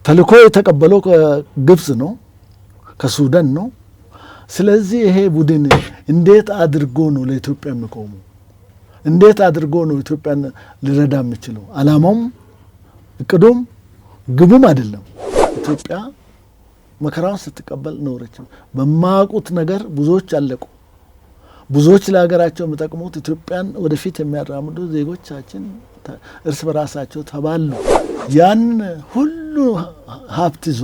ተልኮ የተቀበለው ከግብጽ ነው ከሱዳን ነው ስለዚህ ይሄ ቡድን እንዴት አድርጎ ነው ለኢትዮጵያ የሚቆመው እንዴት አድርጎ ነው ኢትዮጵያን ሊረዳ የሚችለው አላማውም እቅዱም ግቡም አይደለም ኢትዮጵያ መከራውን ስትቀበል ኖረች በማያውቁት ነገር ብዙዎች አለቁ ብዙዎች ለሀገራቸው የሚጠቅሙት ኢትዮጵያን ወደፊት የሚያራምዱ ዜጎቻችን እርስ በራሳቸው ተባሉ ያን ሁሉ ሀብት ይዞ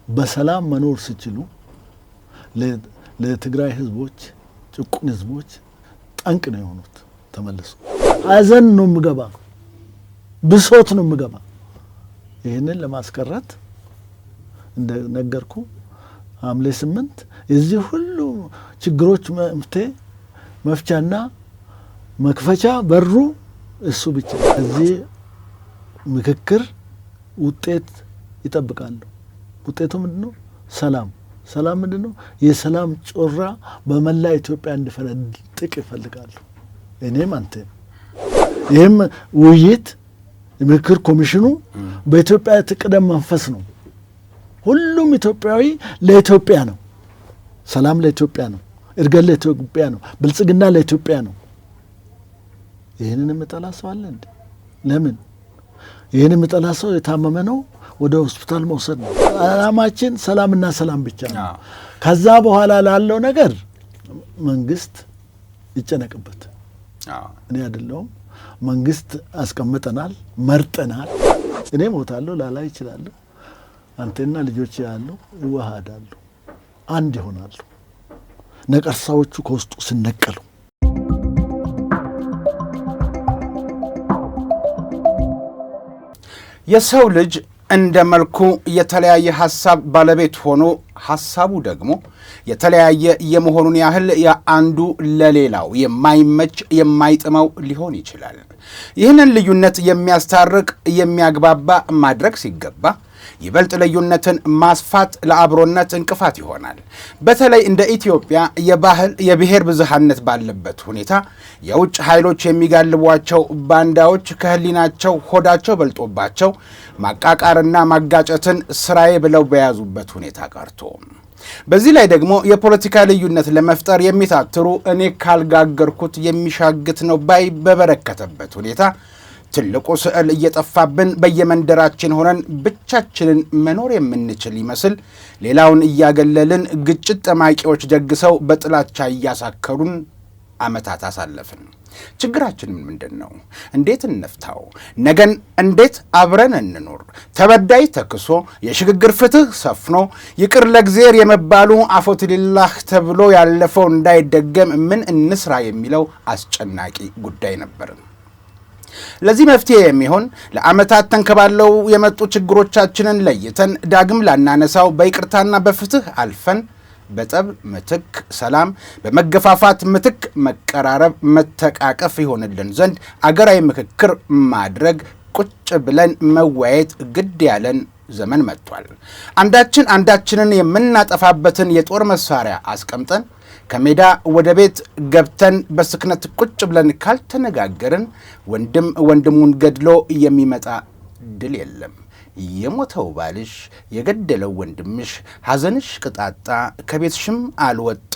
በሰላም መኖር ሲችሉ ለትግራይ ህዝቦች ጭቁን ህዝቦች ጠንቅ ነው የሆኑት ተመለሱ አዘን ነው ምገባ ብሶት ነው ምገባ ይሄንን ለማስቀረት እንደነገርኩ ሐምሌ 8 እዚህ ሁሉ ችግሮች መፍቻና መክፈቻ በሩ እሱ ብቻ እዚህ ምክክር ውጤት ይጠብቃሉ ውጤቱ ምንድነው ሰላም ምንድነው የሰላም ጮራ በመላ ኢትዮጵያ እንዲፈነጥቅ ይፈልጋሉ እኔም አንተ ይሄም ውይይት ምክክር ኮሚሽኑ በኢትዮጵያ ተቀደም መንፈስ ነው ሁሉም ኢትዮጵያዊ ለኢትዮጵያ ነው ሰላም ለኢትዮጵያ ነው እርገት ለኢትዮጵያ ነው ብልጽግና ለኢትዮጵያ ነው ይሄንን መጣላሰው አለ እንዴ ለምን ይሄንን መጣላሰው የታመመ ነው ወደ ሆስፒታል መውሰድ ነው አላማችን ሰላምና ሰላም ብቻ ነው ከዛ በኋላ ላለው ነገር መንግስት ይጨነቅበት እኔ አይደለም መንግስት አስቀምጠናል መርጠናል እኔ ሞታለሁ ላላ ይችላል አንተና ልጆች ያሉ ይዋሃዳሉ አንድ ይሆናሉ ነቀርሳዎቹ ከውስጡ ሲነቀሉ የሰው ልጅ እንደ መልኩ የተለያየ ሐሳብ ባለቤት ሆኖ ሐሳቡ ደግሞ የተለያየ የመሆኑን ያህል የአንዱ ለሌላው የማይመች የማይጥመው ሊሆን ይችላል ይህንን ልዩነት የሚያስታርቅ የሚያግባባ ማድረግ ሲገባ ይበልጥ ልዩነትን ማስፋት ለአብሮነት እንቅፋት ይሆናል በተለይ እንደ ኢትዮጵያ የብሔር ብዝሃነት ባለበት ሁኔታ የውጭ ኃይሎች የሚጋልቧቸው ባንዳዎች ከህሊናቸው ሆዳቸው በልጦባቸው ማቃቃርና ማጋጨትን ስራዬ ብለው በያዙበት ሁኔታ ቀርቶ በዚህ ላይ ደግሞ የፖለቲካ ልዩነት ለመፍጠር የሚታትሩ እኔ ካልጋገርኩት የሚሻግት ነው ባይ በበረከተበት ሁኔታ ትልቁ ስዕል እየጠፋብን በየመንደራችን ሆነን ብቻችንን መኖር የምንችል ይመስል ሌላውን እያገለልን ግጭት ጠማቂዎች ደግሰው በጥላቻ እያሳከሩን አመታት አሳለፍን ችግራችን ምንድነው እንዴት እንፍታው ነገን እንዴት አብረን እንኖር ተበዳይ ተክሶ የሽግግር ፍትህ ሰፍኖ ይቅር ለእግዚአብሔር የመባሉ አፎትሊላህ ተብሎ ያለፈው እንዳይደገም ምን እንስራ የሚለው አስጨናቂ ጉዳይ ነበር ለዚህ መፍትሄ የሚሆን ለአመታት ተንከባለው የመጡ ችግሮቻችንን ለይተን ዳግም ላናነሳው በይቅርታና በፍትህ አልፈን በጠብ ምትክ ሰላም በመገፋፋት ምትክ መቀራረብ መተቃቀፍ ይሆንልን ዘንድ አገራዊ ምክክር ማድረግ ቁጭ ብለን መወያየት ግድ ያለን ዘመን መጥቷል አንዳችንን የምናጠፋበትን የጦር መሳሪያ አስቀምጠን ከሜዳ ወደ ቤት ገብተን በስክነት ቁጭ ብለን ካልተነጋገርን ወንድም ወንድሙን ገድሎ የሚመጣ ድል የለም የሞተው ባልሽ የገደለው ወንድምሽ ሐዘንሽ ቅጣጣ ከቤትሽም አልወጣ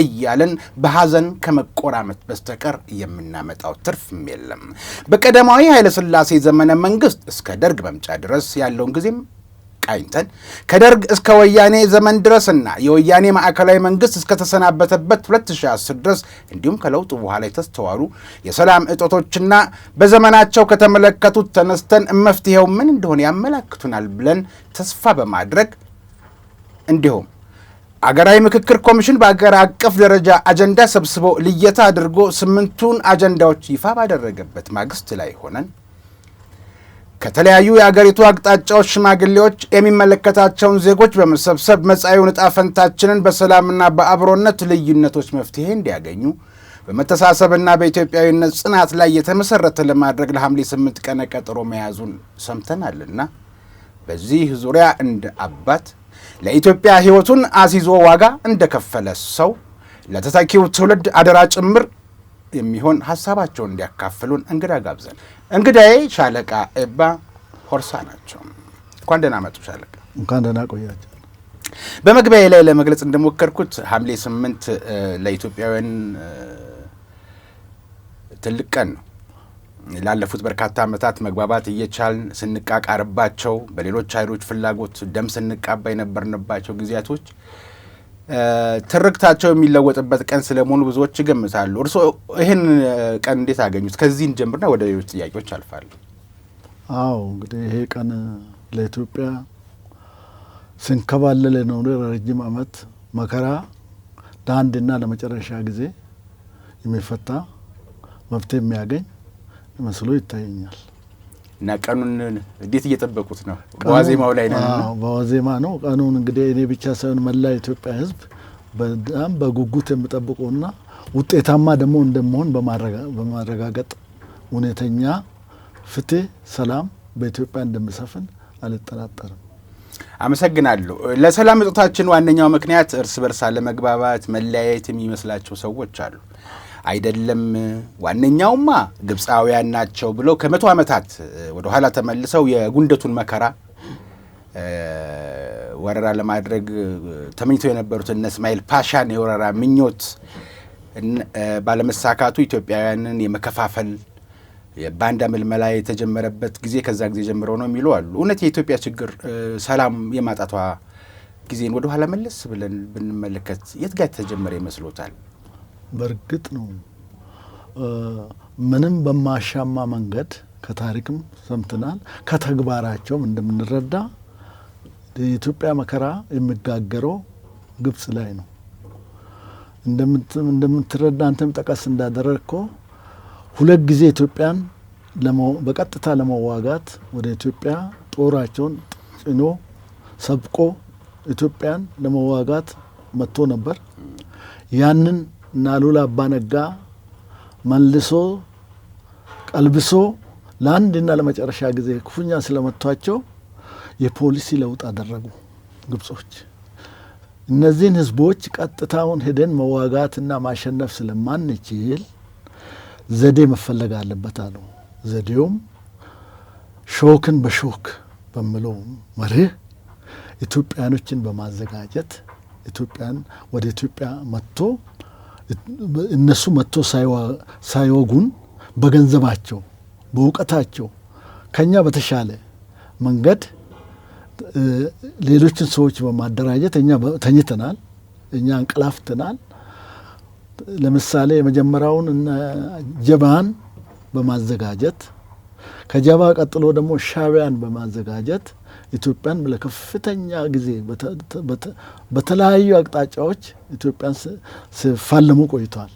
እያለን በሐዘን ከመቆራመት በስተቀር የምናመጣው ትርፍም የለም በቀዳማዊ ኃይለ ሥላሴ ዘመነ መንግስት እስከ ደርግ መምጫ ድረስ ያለውን ጊዜም ቃኝተን ከደርግ እስከ ወያኔ ዘመን ድረስና የወያኔ ማዕከላዊ መንግስት እስከ ተሰናበተበት 2010 ድረስ እንዲሁም ከለውጡ በኋላ የተስተዋሉ የሰላም እጦቶችና በዘመናቸው ከተመለከቱት ተነስተን መፍትሄው ምን እንደሆነ ያመላክቱናል ብለን ተስፋ በማድረግ እንዲሁም አገራዊ ምክክር ኮሚሽን በአገር አቀፍ ደረጃ አጀንዳ ሰብስቦ ልየታ አድርጎ 8ቱን አጀንዳዎች ይፋ ባደረገበት ማግስት ላይ ሆነን ከተለያዩ የአገሪቱ አቅጣጫዎች ሽማግሌዎች የሚመለከታቸውን ዜጎች በመሰብሰብ መጻኢውን ዕጣ ፈንታችንን በሰላምና በአብሮነት ልዩነቶች መፍትሄ እንዲያገኙ በመተሳሰብና በኢትዮጵያዊነት ጽናት ላይ የተመሰረተ ለማድረግ ለሐምሌ 8 ቀን ቀጠሮ መያዙን ሰምተናልና በዚህ ዙሪያ እንደ አባት ለኢትዮጵያ ሕይወቱን አሲዞ ዋጋ እንደከፈለ ሰው ለተተኪው ትውልድ አደራ ጭምር የሚሆን ሐሳባቸውን እንዲያካፍሉን እንግዳ ጋብዘን እንግዳዬ ሻለቃ ኤባ ሆርሳ ናቸው እንኳን ደህና መጡ ሻለቃ። እንኳን ደህና ቆያችሁ። በመግቢያ ላይ ለመግለጽ እንደሞከርኩት ሐምሌ 8 ለኢትዮጵያውያን ትልቅ ቀን ነው። ላለፉት በርካታ ዓመታት መግባባት እየቻልን ስንቃቃርባቸው፣ በሌሎች ኃይሎች ፍላጎት ደም ስንቃባ የነበርንባቸው ጊዜያቶች ትርክታቸው የሚለወጥበት ቀን ስለመሆኑ ብዙዎች ይገምታሉ። እርስዎ ይህን ቀን እንዴት አገኙት? ከዚህ እንጀምርና ወደ ሌሎች ጥያቄዎች አልፋለሁ። አዎ እንግዲህ ይሄ ቀን ለኢትዮጵያ ስንከባለል የኖረ ረጅም ዓመት መከራ ለአንድና ለመጨረሻ ጊዜ የሚፈታ መፍትሄ የሚያገኝ መስሎ ይታየኛል። እና ቀኑን እንዴት እየጠበቁት ነው? በዋዜማው ላይ ነው። በዋዜማ ነው። ቀኑን እንግዲህ እኔ ብቻ ሳይሆን መላ ኢትዮጵያ ሕዝብ በጣም በጉጉት የሚጠብቀውና ውጤታማ ደግሞ እንደመሆን በማረጋገጥ እውነተኛ ፍትህ፣ ሰላም በኢትዮጵያ እንደሚሰፍን አልጠራጠርም። አመሰግናለሁ። ለሰላም እጦታችን ዋነኛው ምክንያት እርስ በርስ አለመግባባት፣ መለያየት የሚመስላቸው ሰዎች አሉ። አይደለም፣ ዋነኛውማ ግብፃውያን ናቸው ብለው ከመቶ ዓመታት ወደ ኋላ ተመልሰው የጉንደቱን መከራ ወረራ ለማድረግ ተመኝተው የነበሩት እነ እስማኤል ፓሻን የወረራ ምኞት ባለመሳካቱ ኢትዮጵያውያንን የመከፋፈል የባንዳ ምልመላ የተጀመረበት ጊዜ ከዛ ጊዜ ጀምሮ ነው የሚሉ አሉ። እውነት የኢትዮጵያ ችግር ሰላም የማጣቷ ጊዜን ወደ ኋላ መለስ ብለን ብንመለከት የት ጋር ተጀመረ ይመስሎታል? በእርግጥ ነው ምንም በማሻማ መንገድ ከታሪክም ሰምተናል፣ ከተግባራቸውም እንደምንረዳ የኢትዮጵያ መከራ የሚጋገረው ግብጽ ላይ ነው። እንደምትረዳ አንተም ጠቀስ እንዳደረግከው ሁለት ጊዜ ኢትዮጵያን በቀጥታ ለመዋጋት ወደ ኢትዮጵያ ጦራቸውን ጭኖ ሰብቆ ኢትዮጵያን ለመዋጋት መጥቶ ነበር። ያንን እና ሉላ አባ ነጋ መልሶ ቀልብሶ ለአንድና ለመጨረሻ ጊዜ ክፉኛ ስለመቷቸው የፖሊሲ ለውጥ አደረጉ ግብጾች። እነዚህን ህዝቦች ቀጥታውን ሄደን መዋጋትና ማሸነፍ ስለማንችል ዘዴ መፈለግ አለበት አሉ። ዘዴውም ሾክን በሾክ በሚለው መርህ ኢትዮጵያኖችን በማዘጋጀት ኢትዮጵያን ወደ ኢትዮጵያ መጥቶ እነሱ መጥቶ ሳይወጉን በገንዘባቸው በእውቀታቸው ከኛ በተሻለ መንገድ ሌሎችን ሰዎች በማደራጀት እኛ ተኝተናል፣ እኛ እንቅላፍተናል። ለምሳሌ የመጀመሪያውን ጀባን በማዘጋጀት ከጀባ ቀጥሎ ደግሞ ሻዕቢያን በማዘጋጀት ኢትዮጵያን ለከፍተኛ ጊዜ በተለያዩ አቅጣጫዎች ኢትዮጵያን ሲፋለሙ ቆይቷል።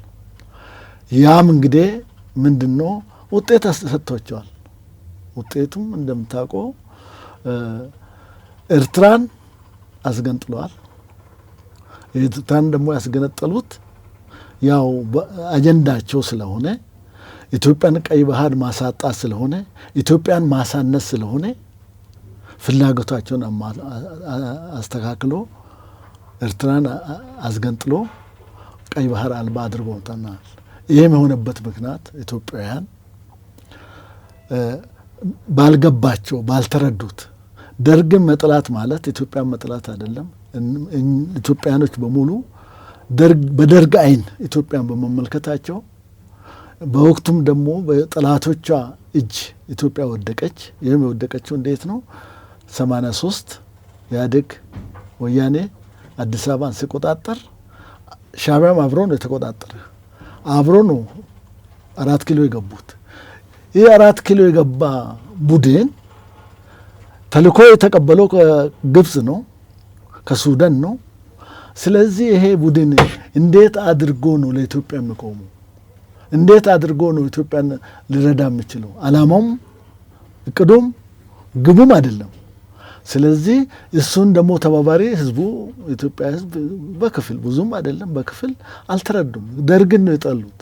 ያም እንግዲህ ምንድነው ውጤት ሰጥቷቸዋል። ውጤቱም እንደምታውቀው ኤርትራን አስገንጥለዋል። ኤርትራን ደግሞ ያስገነጠሉት ያው አጀንዳቸው ስለሆነ ኢትዮጵያን ቀይ ባህር ማሳጣት ስለሆነ ኢትዮጵያን ማሳነስ ስለሆነ ፍላጎታቸውን አስተካክሎ ኤርትራን አስገንጥሎ ቀይ ባህር አልባ አድርጎታል። ይህም የሆነበት ምክንያት ኢትዮጵያውያን ባልገባቸው ባልተረዱት ደርግን መጥላት ማለት ኢትዮጵያን መጥላት አይደለም። ኢትዮጵያኖች በሙሉ በደርግ አይን ኢትዮጵያን በመመልከታቸው በወቅቱም ደግሞ በጠላቶቿ እጅ ኢትዮጵያ ወደቀች። ይህም የወደቀችው እንዴት ነው? 83 ኢህአዴግ ወያኔ አዲስ አበባን ሲቆጣጠር ሻዕቢያም አብሮ ነው የተቆጣጠረ። አብሮ ነው 4 ኪሎ የገቡት። ይህ 4 ኪሎ የገባ ቡድን ተልእኮ የተቀበለው ከግብጽ ነው፣ ከሱዳን ነው። ስለዚህ ይሄ ቡድን እንዴት አድርጎ ነው ለኢትዮጵያ የሚቆሙ? እንዴት አድርጎ ነው ኢትዮጵያን ሊረዳ የሚችለው? አላማውም እቅዱም ግቡም አይደለም። ስለዚህ እሱን ደግሞ ተባባሪ ህዝቡ ኢትዮጵያ ህዝብ በክፍል ብዙም አይደለም በክፍል አልተረዱም። ደርግን ነው የጠሉት።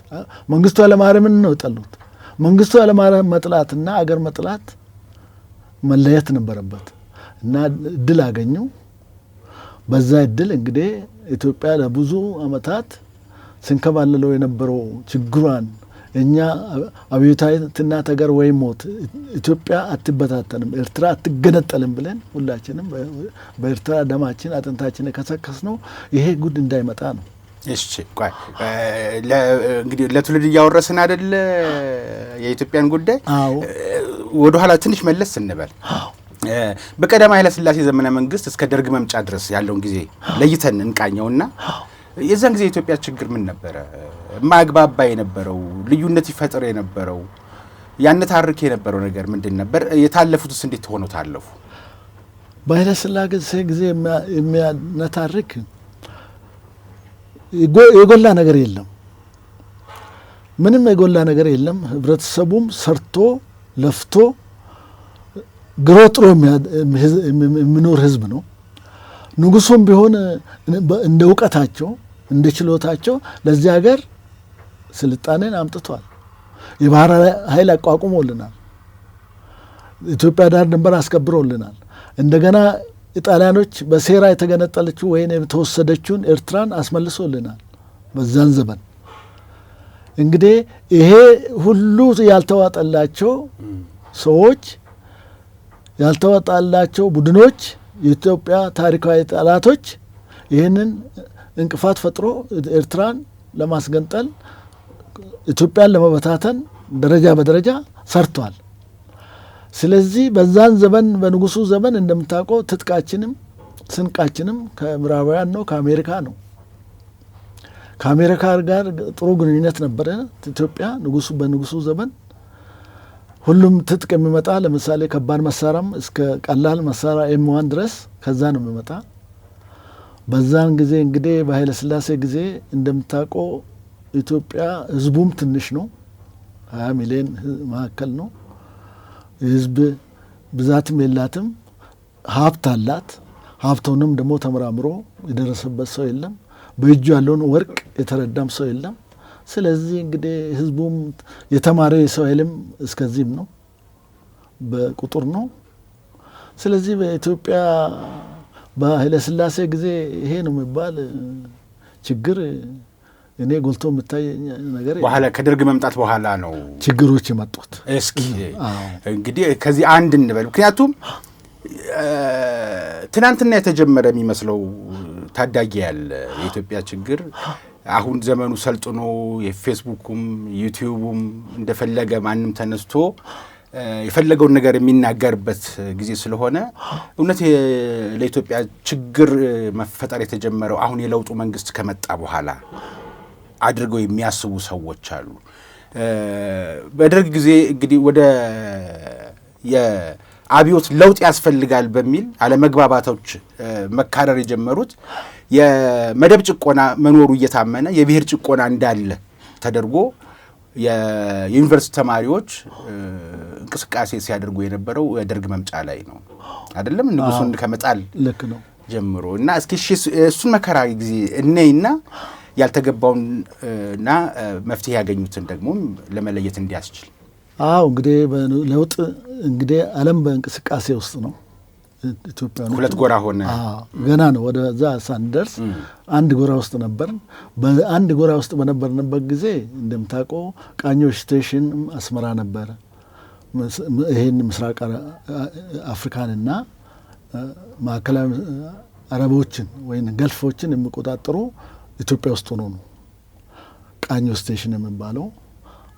መንግስቱ ኃይለማርያምን ነው የጠሉት። መንግስቱ ኃይለማርያም መጥላትና አገር መጥላት መለየት ነበረበት እና እድል አገኙ። በዛ እድል እንግዲህ ኢትዮጵያ ለብዙ አመታት ስንከባለለው የነበረው ችግሯን እኛ አብዮታዊትና ተገር ወይ ሞት፣ ኢትዮጵያ አትበታተንም፣ ኤርትራ አትገነጠልም ብለን ሁላችንም በኤርትራ ደማችን አጥንታችን የከሰከስ ነው። ይሄ ጉድ እንዳይመጣ ነው። እሺ ቆይ እንግዲህ ለትውልድ እያወረስን አይደለ የኢትዮጵያን ጉዳይ። ወደ ኋላ ትንሽ መለስ እንበል። በቀዳማዊ ኃይለ ሥላሴ ዘመነ መንግስት እስከ ደርግ መምጫ ድረስ ያለውን ጊዜ ለይተን እንቃኘውና የዛን ጊዜ የኢትዮጵያ ችግር ምን ነበረ? ማግባባ የነበረው ልዩነት ይፈጥር የነበረው ያነታርክ የነበረው ነገር ምንድን ነበር? የታለፉትስ እንዴት ሆነው ታለፉ? በኃይለ ሥላሴ ጊዜ የሚያነታርክ የጎላ ነገር የለም። ምንም የጎላ ነገር የለም። ህብረተሰቡም ሰርቶ ለፍቶ ግሮ ጥሮ የሚኖር ህዝብ ነው። ንጉሱም ቢሆን እንደ እውቀታቸው እንደ ችሎታቸው ለዚህ ሀገር ስልጣኔን አምጥቷል። የባህር ኃይል አቋቁሞልናል። ኢትዮጵያ ዳር ድንበር አስከብሮልናል። እንደገና ኢጣሊያኖች በሴራ የተገነጠለችው ወይም የተወሰደችውን ኤርትራን አስመልሶልናል። በዛን ዘመን እንግዲህ ይሄ ሁሉ ያልተዋጠላቸው ሰዎች፣ ያልተዋጣላቸው ቡድኖች፣ የኢትዮጵያ ታሪካዊ ጠላቶች ይህንን እንቅፋት ፈጥሮ ኤርትራን ለማስገንጠል ኢትዮጵያን ለመበታተን ደረጃ በደረጃ ሰርቷል። ስለዚህ በዛን ዘመን በንጉሱ ዘመን እንደምታውቀው ትጥቃችንም ስንቃችንም ከምዕራባውያን ነው፣ ከአሜሪካ ነው። ከአሜሪካ ጋር ጥሩ ግንኙነት ነበረ ኢትዮጵያ በንጉሱ ዘመን። ሁሉም ትጥቅ የሚመጣ ለምሳሌ ከባድ መሳሪያም እስከ ቀላል መሳሪያ M1 ድረስ ከዛ ነው የሚመጣ። በዛን ጊዜ እንግዲህ በኃይለ ሥላሴ ጊዜ እንደምታውቀው ኢትዮጵያ ህዝቡም ትንሽ ነው፣ 20 ሚሊዮን መካከል ነው። የህዝብ ብዛትም የላትም፣ ሀብት አላት። ሀብቱንም ደግሞ ተመራምሮ የደረሰበት ሰው የለም። በእጁ ያለውን ወርቅ የተረዳም ሰው የለም። ስለዚህ እንግዲህ ህዝቡም የተማረ የሰው ኃይልም እስከዚህም ነው፣ በቁጥር ነው። ስለዚህ በኢትዮጵያ በኃይለ ሥላሴ ጊዜ ይሄ ነው የሚባል ችግር እኔ ጎልቶ የምታይ ነገር በኋላ ከደርግ መምጣት በኋላ ነው ችግሮች የመጡት። እስኪ እንግዲህ ከዚህ አንድ እንበል። ምክንያቱም ትናንትና የተጀመረ የሚመስለው ታዳጊ ያለ የኢትዮጵያ ችግር አሁን ዘመኑ ሰልጥኖ የፌስቡኩም ዩቲዩቡም እንደፈለገ ማንም ተነስቶ የፈለገውን ነገር የሚናገርበት ጊዜ ስለሆነ እውነት ለኢትዮጵያ ችግር መፈጠር የተጀመረው አሁን የለውጡ መንግስት ከመጣ በኋላ አድርገው የሚያስቡ ሰዎች አሉ። በደርግ ጊዜ እንግዲህ ወደ የአብዮት ለውጥ ያስፈልጋል በሚል አለመግባባቶች መካረር የጀመሩት የመደብ ጭቆና መኖሩ እየታመነ የብሔር ጭቆና እንዳለ ተደርጎ የዩኒቨርሲቲ ተማሪዎች እንቅስቃሴ ሲያደርጉ የነበረው የደርግ መምጫ ላይ ነው አይደለም? ንጉሱን ከመጣል ልክ ነው ጀምሮ እና እስኪ እሱን መከራ ጊዜ እነይና ያልተገባውንና መፍትሄ ያገኙትን ደግሞ ለመለየት እንዲያስችል። እንግዲህ ለውጥ እንግዲህ ዓለም በእንቅስቃሴ ውስጥ ነው። ኢትዮጵያ ሁለት ጎራ ሆነ። ገና ነው ወደዛ ሳንደርስ አንድ ጎራ ውስጥ ነበር። በአንድ ጎራ ውስጥ በነበርንበት ጊዜ እንደምታውቀው ቃኞች ስቴሽን አስመራ ነበር። ይሄን ምስራቅ አፍሪካንና ማዕከላዊ አረቦችን ወይም ገልፎችን የሚቆጣጠሩ ኢትዮጵያ ውስጥ ሆኖ ነው። ቃኞ ስቴሽን የሚባለው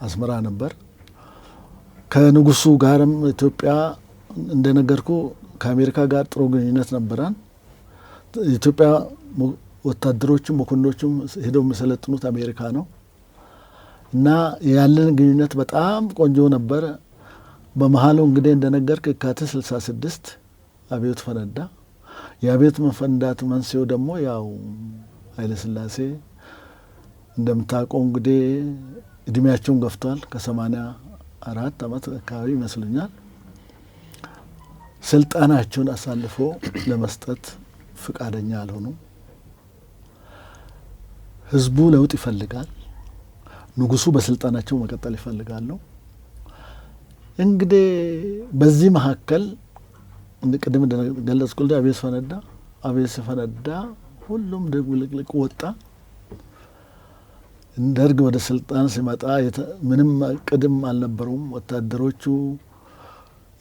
አስመራ ነበር። ከንጉሱ ጋርም ኢትዮጵያ እንደነገርኩ ከአሜሪካ ጋር ጥሩ ግንኙነት ነበራን። ኢትዮጵያ ወታደሮችም መኮንኖችም ሄደው የሚሰለጥኑት አሜሪካ ነው እና ያለን ግንኙነት በጣም ቆንጆ ነበር። በመሀሉ እንግዲህ እንደነገርክ የካቲት 66 አብዮት ፈነዳ። የአብዮት መፈንዳት መንስኤው ደግሞ ያው ኃይለ ሥላሴ እንደምታውቀው እንግዲህ እድሜያቸውን ገፍቷል። ከ84 ዓመት አካባቢ ይመስለኛል። ስልጣናቸውን አሳልፎ ለመስጠት ፍቃደኛ አልሆኑ። ህዝቡ ለውጥ ይፈልጋል። ንጉሱ በስልጣናቸው መቀጠል ይፈልጋሉ። እንግዲህ በዚህ መካከል ቅድም እንደገለጽኩልህ አብዮት ፈነዳ። አብዮት ሲፈነዳ ሁሉም ድብልቅልቅ ወጣ። ደርግ ወደ ስልጣን ሲመጣ ምንም ቅድም አልነበሩም። ወታደሮቹ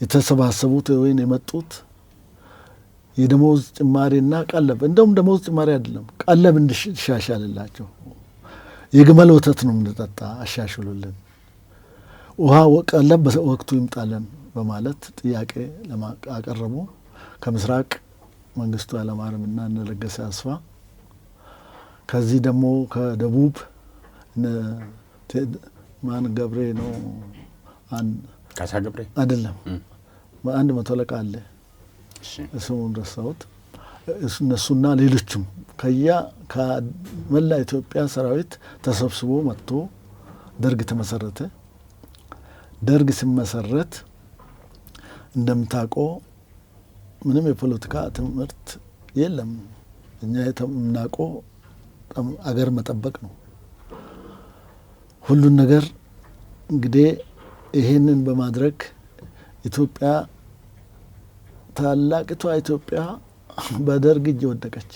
የተሰባሰቡት ወይም የመጡት የደሞዝ ጭማሪና ቀለብ፣ እንደውም ደሞዝ ጭማሪ አይደለም ቀለብ እንዲሻሻልላቸው፣ የግመል ወተት ነው የምንጠጣ አሻሽሉልን፣ ውሃ ቀለብ በወቅቱ ይምጣለን በማለት ጥያቄ አቀረቡ። ከምስራቅ መንግስቱ ኃይለማርያምና እነ ለገሰ አስፋ፣ ከዚህ ደግሞ ከደቡብ ማን ገብሬ ነው ካሳ ገብሬ አይደለም፣ አንድ መቶ አለቃ አለ እሱን ረሳሁት። እነሱና ሌሎችም ከመላ ኢትዮጵያ ሰራዊት ተሰብስቦ መጥቶ ደርግ ተመሰረተ። ደርግ ሲመሰረት እንደምታውቀው ምንም የፖለቲካ ትምህርት የለም። እኛ የምናውቀው አገር መጠበቅ ነው። ሁሉን ነገር እንግዲህ ይሄንን በማድረግ ኢትዮጵያ ታላቂቷ ኢትዮጵያ በደርግ እጅ ወደቀች።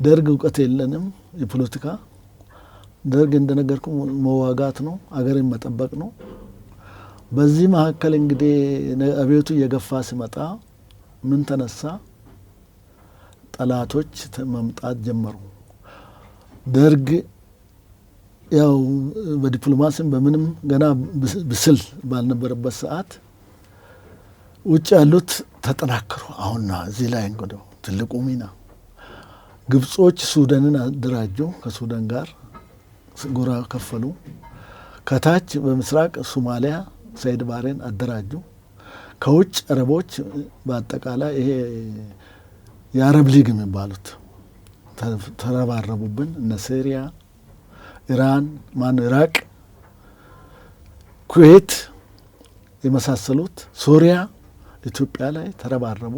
ደርግ እውቀት የለንም የፖለቲካ። ደርግ እንደነገርኩ መዋጋት ነው፣ አገርን መጠበቅ ነው። በዚህ መካከል እንግዲህ አብዮቱ እየገፋ ሲመጣ ምን ተነሳ? ጠላቶች መምጣት ጀመሩ። ደርግ ያው በዲፕሎማሲም በምንም ገና ብስል ባልነበረበት ሰዓት ውጭ ያሉት ተጠናከሩ። አሁን እዚህ ላይ እንግዲህ ትልቁ ሚና ግብጾች ሱዳንን አደራጁ። ከሱዳን ጋር ጎራ ከፈሉ። ከታች በምስራቅ ሶማሊያ ሰይድ ባሬን አደራጁ። ከውጭ አረቦች በአጠቃላይ ይሄ የአረብ ሊግ የሚባሉት ተረባረቡብን። እነ ሲሪያ፣ ኢራን፣ ኢራቅ፣ ኩዌት የመሳሰሉት ሶሪያ ኢትዮጵያ ላይ ተረባረቡ።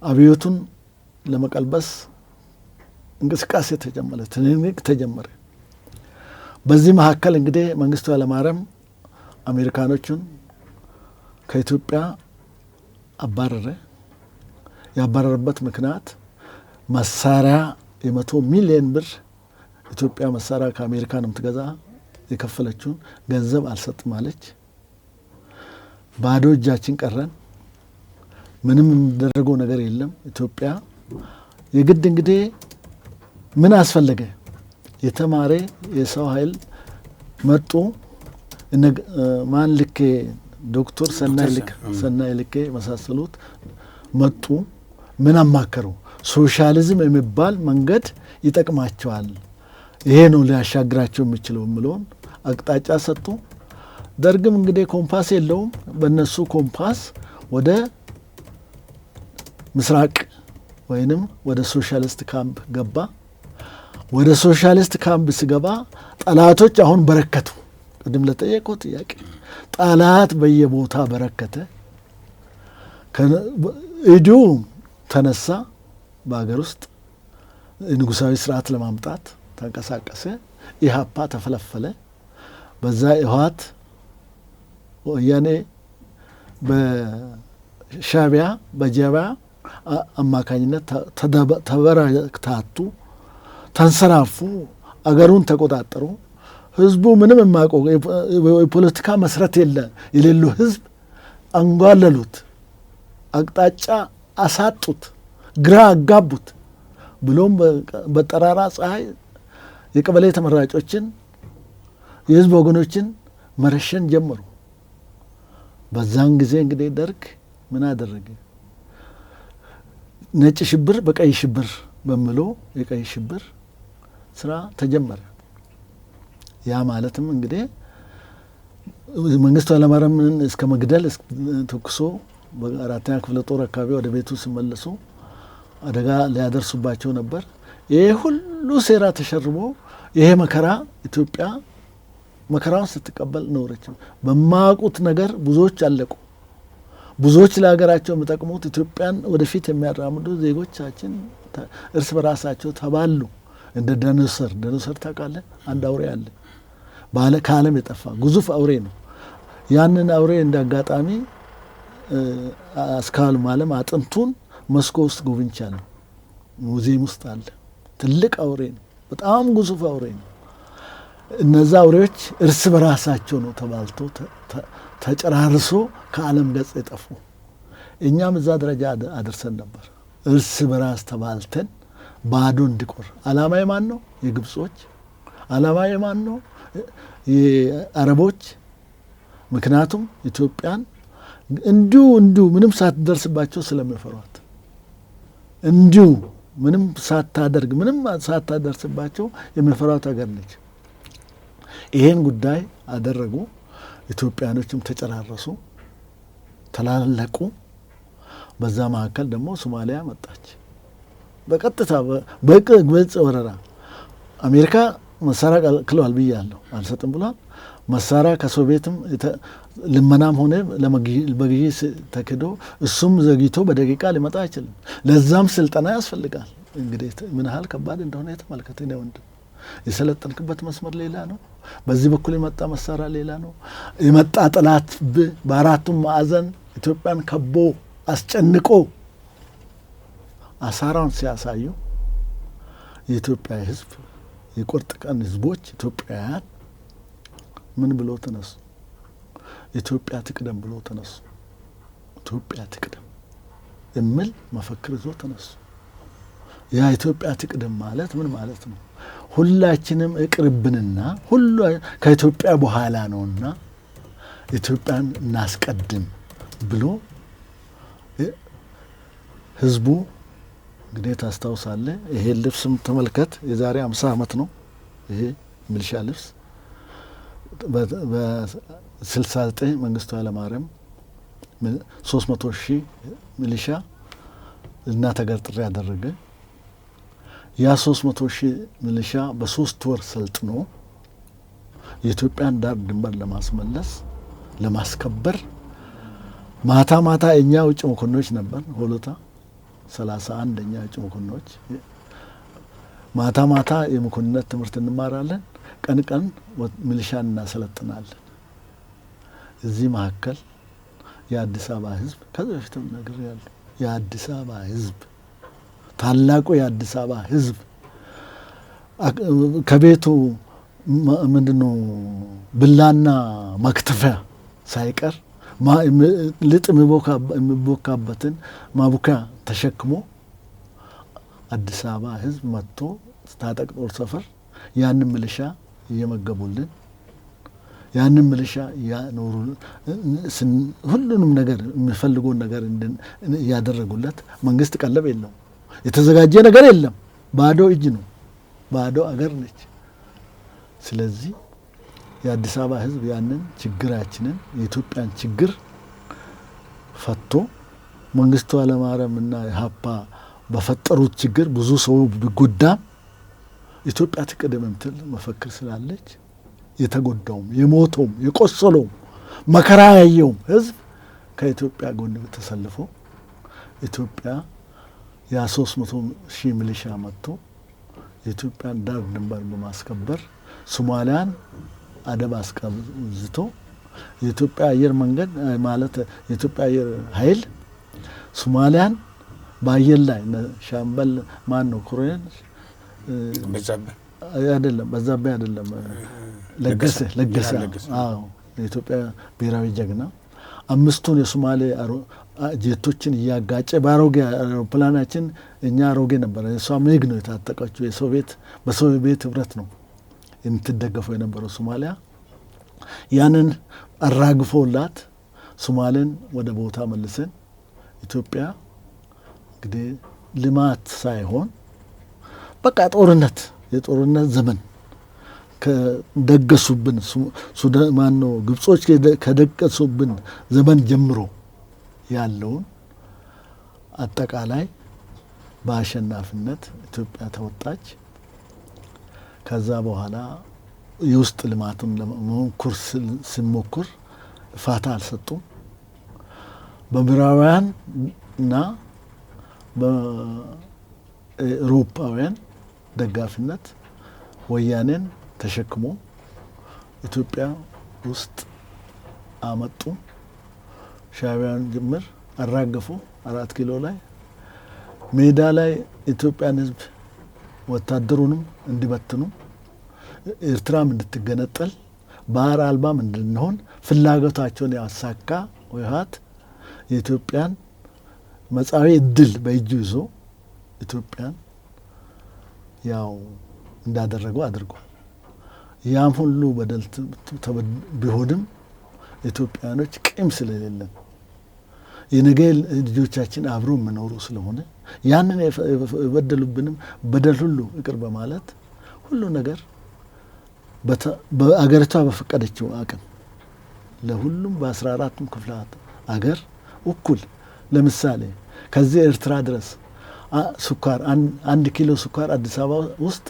አብዮቱን ለመቀልበስ እንቅስቃሴ ተጀመረ፣ ትንቅንቅ ተጀመረ። በዚህ መካከል እንግዲህ መንግስቱ ኃይለማርያም አሜሪካኖቹን ከኢትዮጵያ አባረረ። ያባረረበት ምክንያት መሳሪያ የ100 ሚሊዮን ብር ኢትዮጵያ መሳሪያ ከአሜሪካ ነው የምትገዛ፣ የከፈለችውን ገንዘብ አልሰጥም አለች። ባዶ እጃችን ቀረን። ምንም የሚደረገው ነገር የለም። ኢትዮጵያ የግድ እንግዲህ ምን አስፈለገ? የተማረ የሰው ኃይል መጡ። ማን ልኬ ዶክተር ሰናይ ልኬ መሳሰሉት መጡ። ምን አማከሩ? ሶሻሊዝም የሚባል መንገድ ይጠቅማቸዋል፣ ይሄ ነው ሊያሻግራቸው የሚችለው የሚለውን አቅጣጫ ሰጡ። ደርግም እንግዲህ ኮምፓስ የለውም። በእነሱ ኮምፓስ ወደ ምስራቅ ወይንም ወደ ሶሻሊስት ካምፕ ገባ። ወደ ሶሻሊስት ካምፕ ሲገባ ጠላቶች አሁን በረከቱ። ቅድም ለጠየቀው ጥያቄ ጠላት በየቦታ በረከተ። እጁ ተነሳ። በሀገር ውስጥ ንጉሳዊ ስርዓት ለማምጣት ተንቀሳቀሰ። ኢህአፓ ተፈለፈለ። በዛ ኢህአት ወያኔ በሻዕቢያ በጀብሃ አማካኝነት ተበራታቱ፣ ተንሰራፉ፣ አገሩን ተቆጣጠሩ። ህዝቡ ምንም የማያውቀው የፖለቲካ መስረት የሌለው ህዝብ አንጓለሉት፣ አቅጣጫ አሳጡት፣ ግራ አጋቡት። ብሎም በጠራራ ፀሐይ የቀበሌ ተመራጮችን የህዝብ ወገኖችን መረሸን ጀመሩ። በዛን ጊዜ እንግዲህ ደርግ ምን አደረገ? ነጭ ሽብር በቀይ ሽብር በሚለው የቀይ ሽብር ስራ ተጀመረ። ያ ማለትም እንግዲህ መንግስቱ ኃይለማርያምን እስከ መግደል ተኩሶ በአራተኛ ክፍለ ጦር አካባቢ ወደ ቤቱ ሲመለሱ አደጋ ሊያደርሱባቸው ነበር። ይሄ ሁሉ ሴራ ተሸርቦ ይሄ መከራ ኢትዮጵያ መከራውን ስትቀበል ኖረች። በማያውቁት ነገር ብዙዎች አለቁ። ብዙዎች ለሀገራቸው የሚጠቅሙት ኢትዮጵያን ወደፊት የሚያራምዱ ዜጎቻችን እርስ በራሳቸው ተባሉ። እንደ ዳይኖሰር ታውቃለህ? አንድ አውሬ አለ ከዓለም የጠፋ ግዙፍ አውሬ ነው። ያንን አውሬ እንደ አጋጣሚ አስካል ማለም አጥንቱን መስኮ ውስጥ ጎብኝቻለሁ። ሙዚየም ውስጥ አለ። ትልቅ አውሬ ነው። በጣም ግዙፍ አውሬ ነው። እነዛ አውሬዎች እርስ በራሳቸው ነው ተባልቶ ተጨራርሶ ከዓለም ገጽ የጠፉ። እኛም እዛ ደረጃ አድርሰን ነበር። እርስ በራስ ተባልተን ባዶ እንዲቆር። ዓላማ የማን ነው? የግብጾች። ዓላማ የማን ነው? የአረቦች። ምክንያቱም ኢትዮጵያን እንዲሁ ምንም ሳትደርስባቸው ስለሚፈሯት፣ እንዲሁ ምንም ሳታደርስባቸው የሚፈሯት ሀገር ነች። ይሄን ጉዳይ አደረጉ። ኢትዮጵያኖችም ተጨራረሱ፣ ተላለቁ። በዛ መካከል ደግሞ ሶማሊያ መጣች። በቀጥታ በግብጽ ወረራ አሜሪካ መሳሪያ ከልክለዋል ብያለሁ፣ አልሰጥም ብሏል። መሳሪያ ከሶቪየትም ልመናም ሆነ በግዢ ተክዶ እሱም ዘግይቶ በደቂቃ ሊመጣ አይችልም። ለዛም ስልጠና ያስፈልጋል። እንግዲህ ምን ያህል ከባድ እንደሆነ የተመልከተ ነው። ወንድም የሰለጠንክበት መስመር ሌላ ነው፣ በዚህ በኩል የመጣ መሳሪያ ሌላ ነው። የመጣ ጠላት በአራቱም ማዕዘን ኢትዮጵያን ከቦ አስጨንቆ አሳራውን ሲያሳዩ የኢትዮጵያ ሕዝብ የቁርጥ ቀን ሕዝቦች ኢትዮጵያውያን ምን ብሎ ተነሱ? ኢትዮጵያ ትቅደም ብሎ ተነሱ። ኢትዮጵያ ትቅደም የሚል መፈክር ይዞ ተነሱ። ያ ኢትዮጵያ ትቅደም ማለት ምን ማለት ነው? ሁላችንም እቅርብንና ሁሉ ከኢትዮጵያ በኋላ ነውና ኢትዮጵያን እናስቀድም ብሎ ህዝቡ እንግዲህ ታስታውሳለህ። ይሄ ልብስም ተመልከት፣ የዛሬ 50 ዓመት ነው ይሄ ሚሊሻ ልብስ። በ69 መንግስቱ ኃይለማርያም 300,000 ሚሊሻ እና ተገር ጥሪ ያደረገ። ያ 300,000 ሚሊሻ በ3 ወር ሰልጥኖ የኢትዮጵያን ዳር ድንበር ለማስመለስ ለማስከበር ማታ ማታ እኛ ውጭ መኮንኖች ነበር፣ ሆሎታ 31 እኛ ውጭ መኮንኖች ማታ ማታ የመኮንነት ትምህርት እንማራለን፣ ቀን ቀን ሚሊሻን እናሰለጥናለን። እዚህ መካከል የአዲስ አበባ ህዝብ ከዚህ በፊትም ነግሬያለሁ። የአዲስ አበባ ህዝብ ታላቁ የአዲስ አበባ ህዝብ ከቤቱ ምንድነው ብላና መክተፊያ ሳይቀር ልጥ የሚቦካበትን ማቡካ ተሸክሞ አዲስ አበባ ህዝብ መጥቶ ታጠቅ ጦር ሰፈር ያንን ሚሊሻ እየመገቡልን፣ ያንን ሚሊሻ ያኖሩልን፣ ሁሉንም ነገር የሚፈልገውን ነገር ያደረጉለት። መንግስት ቀለብ የለው፣ የተዘጋጀ ነገር የለም። ባዶ እጅ ነው፣ ባዶ አገር ነች። ስለዚህ የአዲስ አበባ ህዝብ ያንን ችግራችንን የኢትዮጵያን ችግር ፈቶ መንግስቱ ኃይለማርያምና ኢህአፓ በፈጠሩት ችግር ብዙ ሰው ቢጎዳም ኢትዮጵያ ትቅደም የምትል መፈክር ስላለች የተጎዳውም የሞተውም የቆሰለውም መከራ ያየውም ህዝብ ከኢትዮጵያ ጎን ተሰልፎ ኢትዮጵያ ያ 300,000 ሚሊሻ መጥቶ የኢትዮጵያን ዳር ድንበር በማስከበር ሶማሊያን አደብ አስቀምጦ የኢትዮጵያ አየር መንገድ ማለት የኢትዮጵያ አየር ኃይል ሶማሊያን በአየር ላይ ሻምበል ማን ነው ኮሎኔል በዛብህ አይደለም ለገሰ አዎ የኢትዮጵያ ብሔራዊ ጀግና 5ቱን የሶማሌ ጄቶችን እያጋጨ በአሮጌ አውሮፕላናችን እኛ አሮጌ ነበር፣ እሷ ሚግ ነው የታጠቀችው። በሶቪየት ህብረት ነው የምትደገፈው የነበረው ሶማሊያ። ያንን አራግፎላት ሶማሌን ወደ ቦታ መልሰን ኢትዮጵያ እንግዲህ ልማት ሳይሆን በቃ የጦርነት ዘመን ከደገሱብን ሱዳን ማነው ግብጾች ከደገሱብን ዘመን ጀምሮ ያለውን አጠቃላይ በአሸናፊነት ኢትዮጵያ ተወጣች። ከዛ በኋላ የውስጥ ልማቱን ለመሞከር ሲሞክር ፋታ አልሰጡም። በምዕራባውያን እና በአውሮፓውያን ደጋፊነት ወያኔን ተሸክሞ ኢትዮጵያ ውስጥ አመጡ። ሻዕቢያን ጅምር አራገፉ። 4 ኪሎ ላይ ሜዳ ላይ ኢትዮጵያን ህዝብ ወታደሩንም እንዲበትኑ ኤርትራም እንድትገነጠል ባህር አልባም እንድንሆን ፍላጎታቸውን ያሳካ ህወሓት የኢትዮጵያን መጻኢ ዕድል በእጁ ይዞ ኢትዮጵያን ያው እንዳደረገው አድርጓል። ያም ሁሉ በደል ቢሆንም ኢትዮጵያኖች ቂም ስለሌለን የነገ ልጆቻችን አብሮ መኖሩ ስለሆነ ያንን የበደሉብንም በደል ሁሉ ይቅር በማለት ሁሉ ነገር በአገሪቷ በፈቀደችው አቅም ለሁሉም በ14ቱም ክፍላት አገር እኩል ለምሳሌ ከዚህ ኤርትራ ድረስ ስኳር 1 ኪሎ ስኳር አዲስ አበባ ውስጥ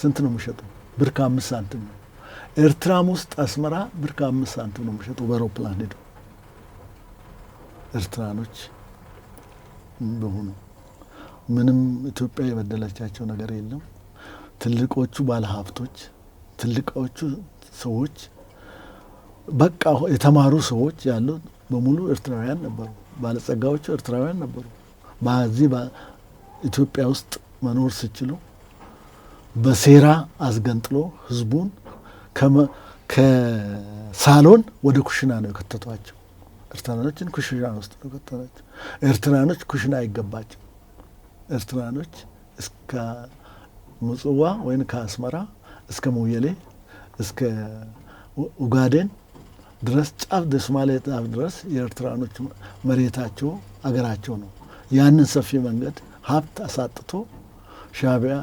ስንት ነው የሚሸጠው? ብር ከ5 ሳንቲም ነው። ኤርትራም ውስጥ አስመራ ብር ከ5 ሳንቲም ነው የሚሸጠው በአውሮፕላን ሄዶ ኤርትራኖች በሆኑ ምንም ኢትዮጵያ የበደለቻቸው ነገር የለም። ትልቆቹ ባለሀብቶች ትልቆቹ ሰዎች በቃ የተማሩ ሰዎች ያሉት በሙሉ ኤርትራውያን ነበሩ። ባለጸጋዎቹ ኤርትራውያን ነበሩ። በዚህ ኢትዮጵያ ውስጥ መኖር ሲችሉ በሴራ አስገንጥሎ ህዝቡን ከሳሎን ወደ ኩሽና ነው የከተቷቸው። ኤርትራኖችን ኩሽና ውስጥ ነው የከተቷቸው። ኤርትራኖች ኩሽና አይገባቸው። ኤርትራኖች እስከ ምጽዋ ወይም ከአስመራ እስከ ሞየሌ እስከ ኡጋዴን ድረስ ጫፍ ደስማሌ ጫፍ ድረስ የኤርትራኖች መሬታቸው አገራቸው ነው። ያንን ሰፊ መንገድ ሀብት አሳጥቶ ሻዕቢያ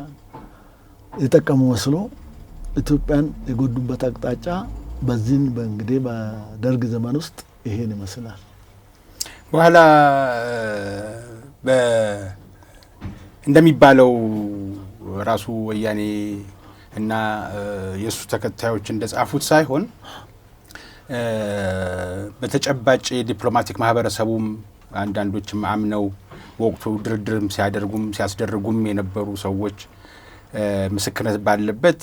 የጠቀሙ መስሎ ኢትዮጵያን የጎዱበት አቅጣጫ በዚህን በእንግዲህ በደርግ ዘመን ውስጥ ይሄን ይመስላል። በኋላ እንደሚባለው ራሱ ወያኔ እና የሱ ተከታዮች እንደጻፉት ሳይሆን በተጨባጭ የዲፕሎማቲክ ማህበረሰቡም አንዳንዶችም አምነው ወቅቱ ድርድርም ሲያስደርጉም የነበሩ ሰዎች ምስክርነት ባለበት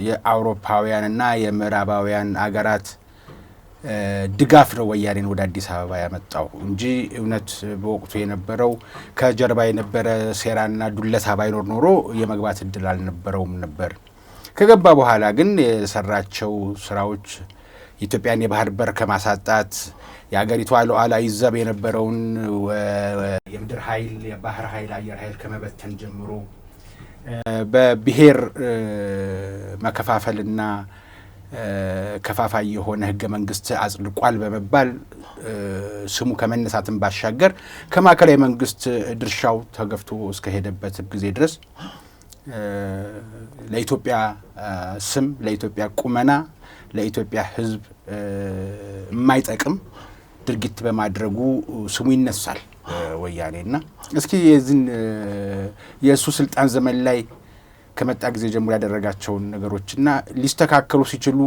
የአውሮፓውያንና የምዕራባውያን አገራት ድጋፍ ነው ወያኔን ወደ አዲስ አበባ ያመጣው እንጂ እውነት በወቅቱ የነበረው ከጀርባ የነበረ ሴራና ዱለታ ባይኖር ኖሮ የመግባት እድል አልነበረውም ነበር። ከገባ በኋላ ግን የሰራቸው ስራዎች ኢትዮጵያን የባህር በር ከማሳጣት የአገሪቷ ሉዓላዊ ዘብ የነበረውን የምድር ኃይል፣ የባህር ኃይል፣ አየር ኃይል ከመበተን ጀምሮ በብሔር መከፋፈልና ከፋፋይ የሆነ ህገ መንግስት አጽድቋል በመባል ስሙ ከመነሳትን ባሻገር ከማዕከላዊ መንግስት ድርሻው ተገፍቶ እስከሄደበት ጊዜ ድረስ ለኢትዮጵያ ስም፣ ለኢትዮጵያ ቁመና፣ ለኢትዮጵያ ህዝብ የማይጠቅም ድርጊት በማድረጉ ስሙ ይነሳል ወያኔና። እስኪ የዚህን የእሱ ስልጣን ዘመን ላይ ከመጣ ጊዜ ጀምሮ ያደረጋቸውን ነገሮችና ሊስተካከሉ ሲችሉ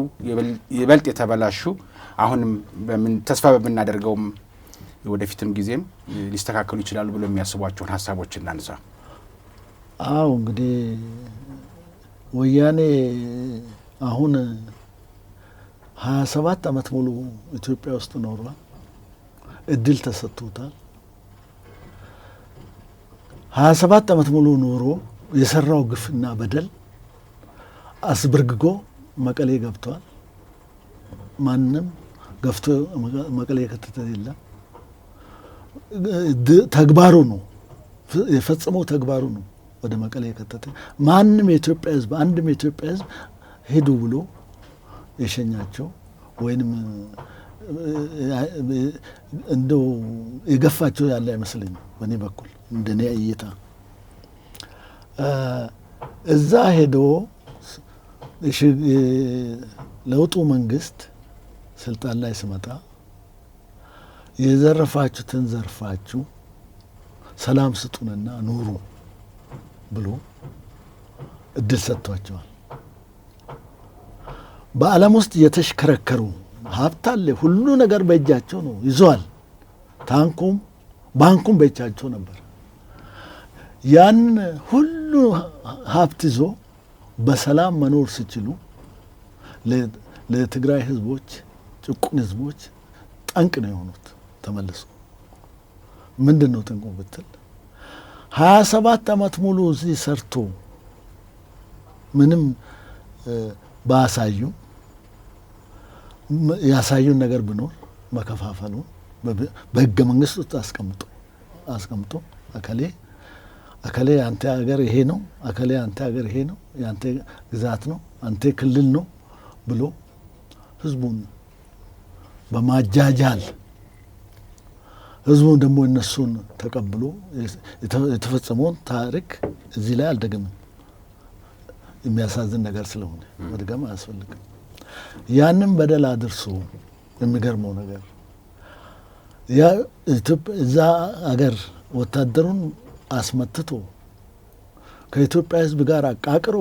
ይበልጥ የተበላሹ አሁንም ተስፋ በምናደርገውም ወደፊትም ጊዜም ሊስተካከሉ ይችላሉ ብሎ የሚያስቧቸውን ሀሳቦች እናንሳ። አዎ እንግዲህ ወያኔ አሁን 27 ዓመት ሙሉ ኢትዮጵያ ውስጥ ኖሯል። እድል ተሰጥቶታል። 27 ዓመት ሙሉ ኖሮ የሰራው ግፍና በደል አስበርግጎ መቀሌ ገብቷል። ማንም ገፍቶ መቀሌ የከተተ የለም። ተግባሩ ነው የፈጸመው፣ ተግባሩ ነው ወደ መቀሌ የከተተ። ማንም የኢትዮጵያ ህዝብ አንድም የኢትዮጵያ ህዝብ ሄዱ ብሎ የሸኛቸው ወይንም እንደው የገፋቸው ያለ አይመስለኝም። በእኔ በኩል እንደኔ እይታ እዛ ሄዶ ለውጡ መንግስት ስልጣን ላይ ስመጣ የዘረፋችሁትን ዘርፋችሁ ሰላም ስጡንና ኑሩ ብሎ እድል ሰጥቷቸዋል። በዓለም ውስጥ የተሽከረከሩ ሀብት አለ፣ ሁሉ ነገር በእጃቸው ነው ይዘዋል። ታንኩም ባንኩም በእጃቸው ነበር። ያን ሁሉ ሀብት ይዞ በሰላም መኖር ሲችሉ ለትግራይ ህዝቦች፣ ጭቁን ህዝቦች ጠንቅ ነው የሆኑት። ተመልሶ ምንድን ነው ጠንቁ ብትል 27 ዓመት ሙሉ እዚህ ሰርቶ ምንም ባሳዩ ያሳዩን ነገር ቢኖር መከፋፈሉ በህገ መንግስት ውስጥ አስቀምጦ አከሌ አንተ ሀገር ይሄ ነው፣ አከሌ አንተ ሀገር ይሄ ነው፣ ያንተ ግዛት ነው፣ አንተ ክልል ነው ብሎ ህዝቡን በማጃጃል ህዝቡን ደግሞ እነሱን ተቀብሎ የተፈጸመውን ታሪክ እዚህ ላይ አልደገምም። የሚያሳዝን ነገር ስለሆነ መድገም አያስፈልግም። ያንን በደል አድርሶ የሚገርመው ነገር እዛ አገር ወታደሩን አስመትቶ ከኢትዮጵያ ህዝብ ጋር አቃቅሮ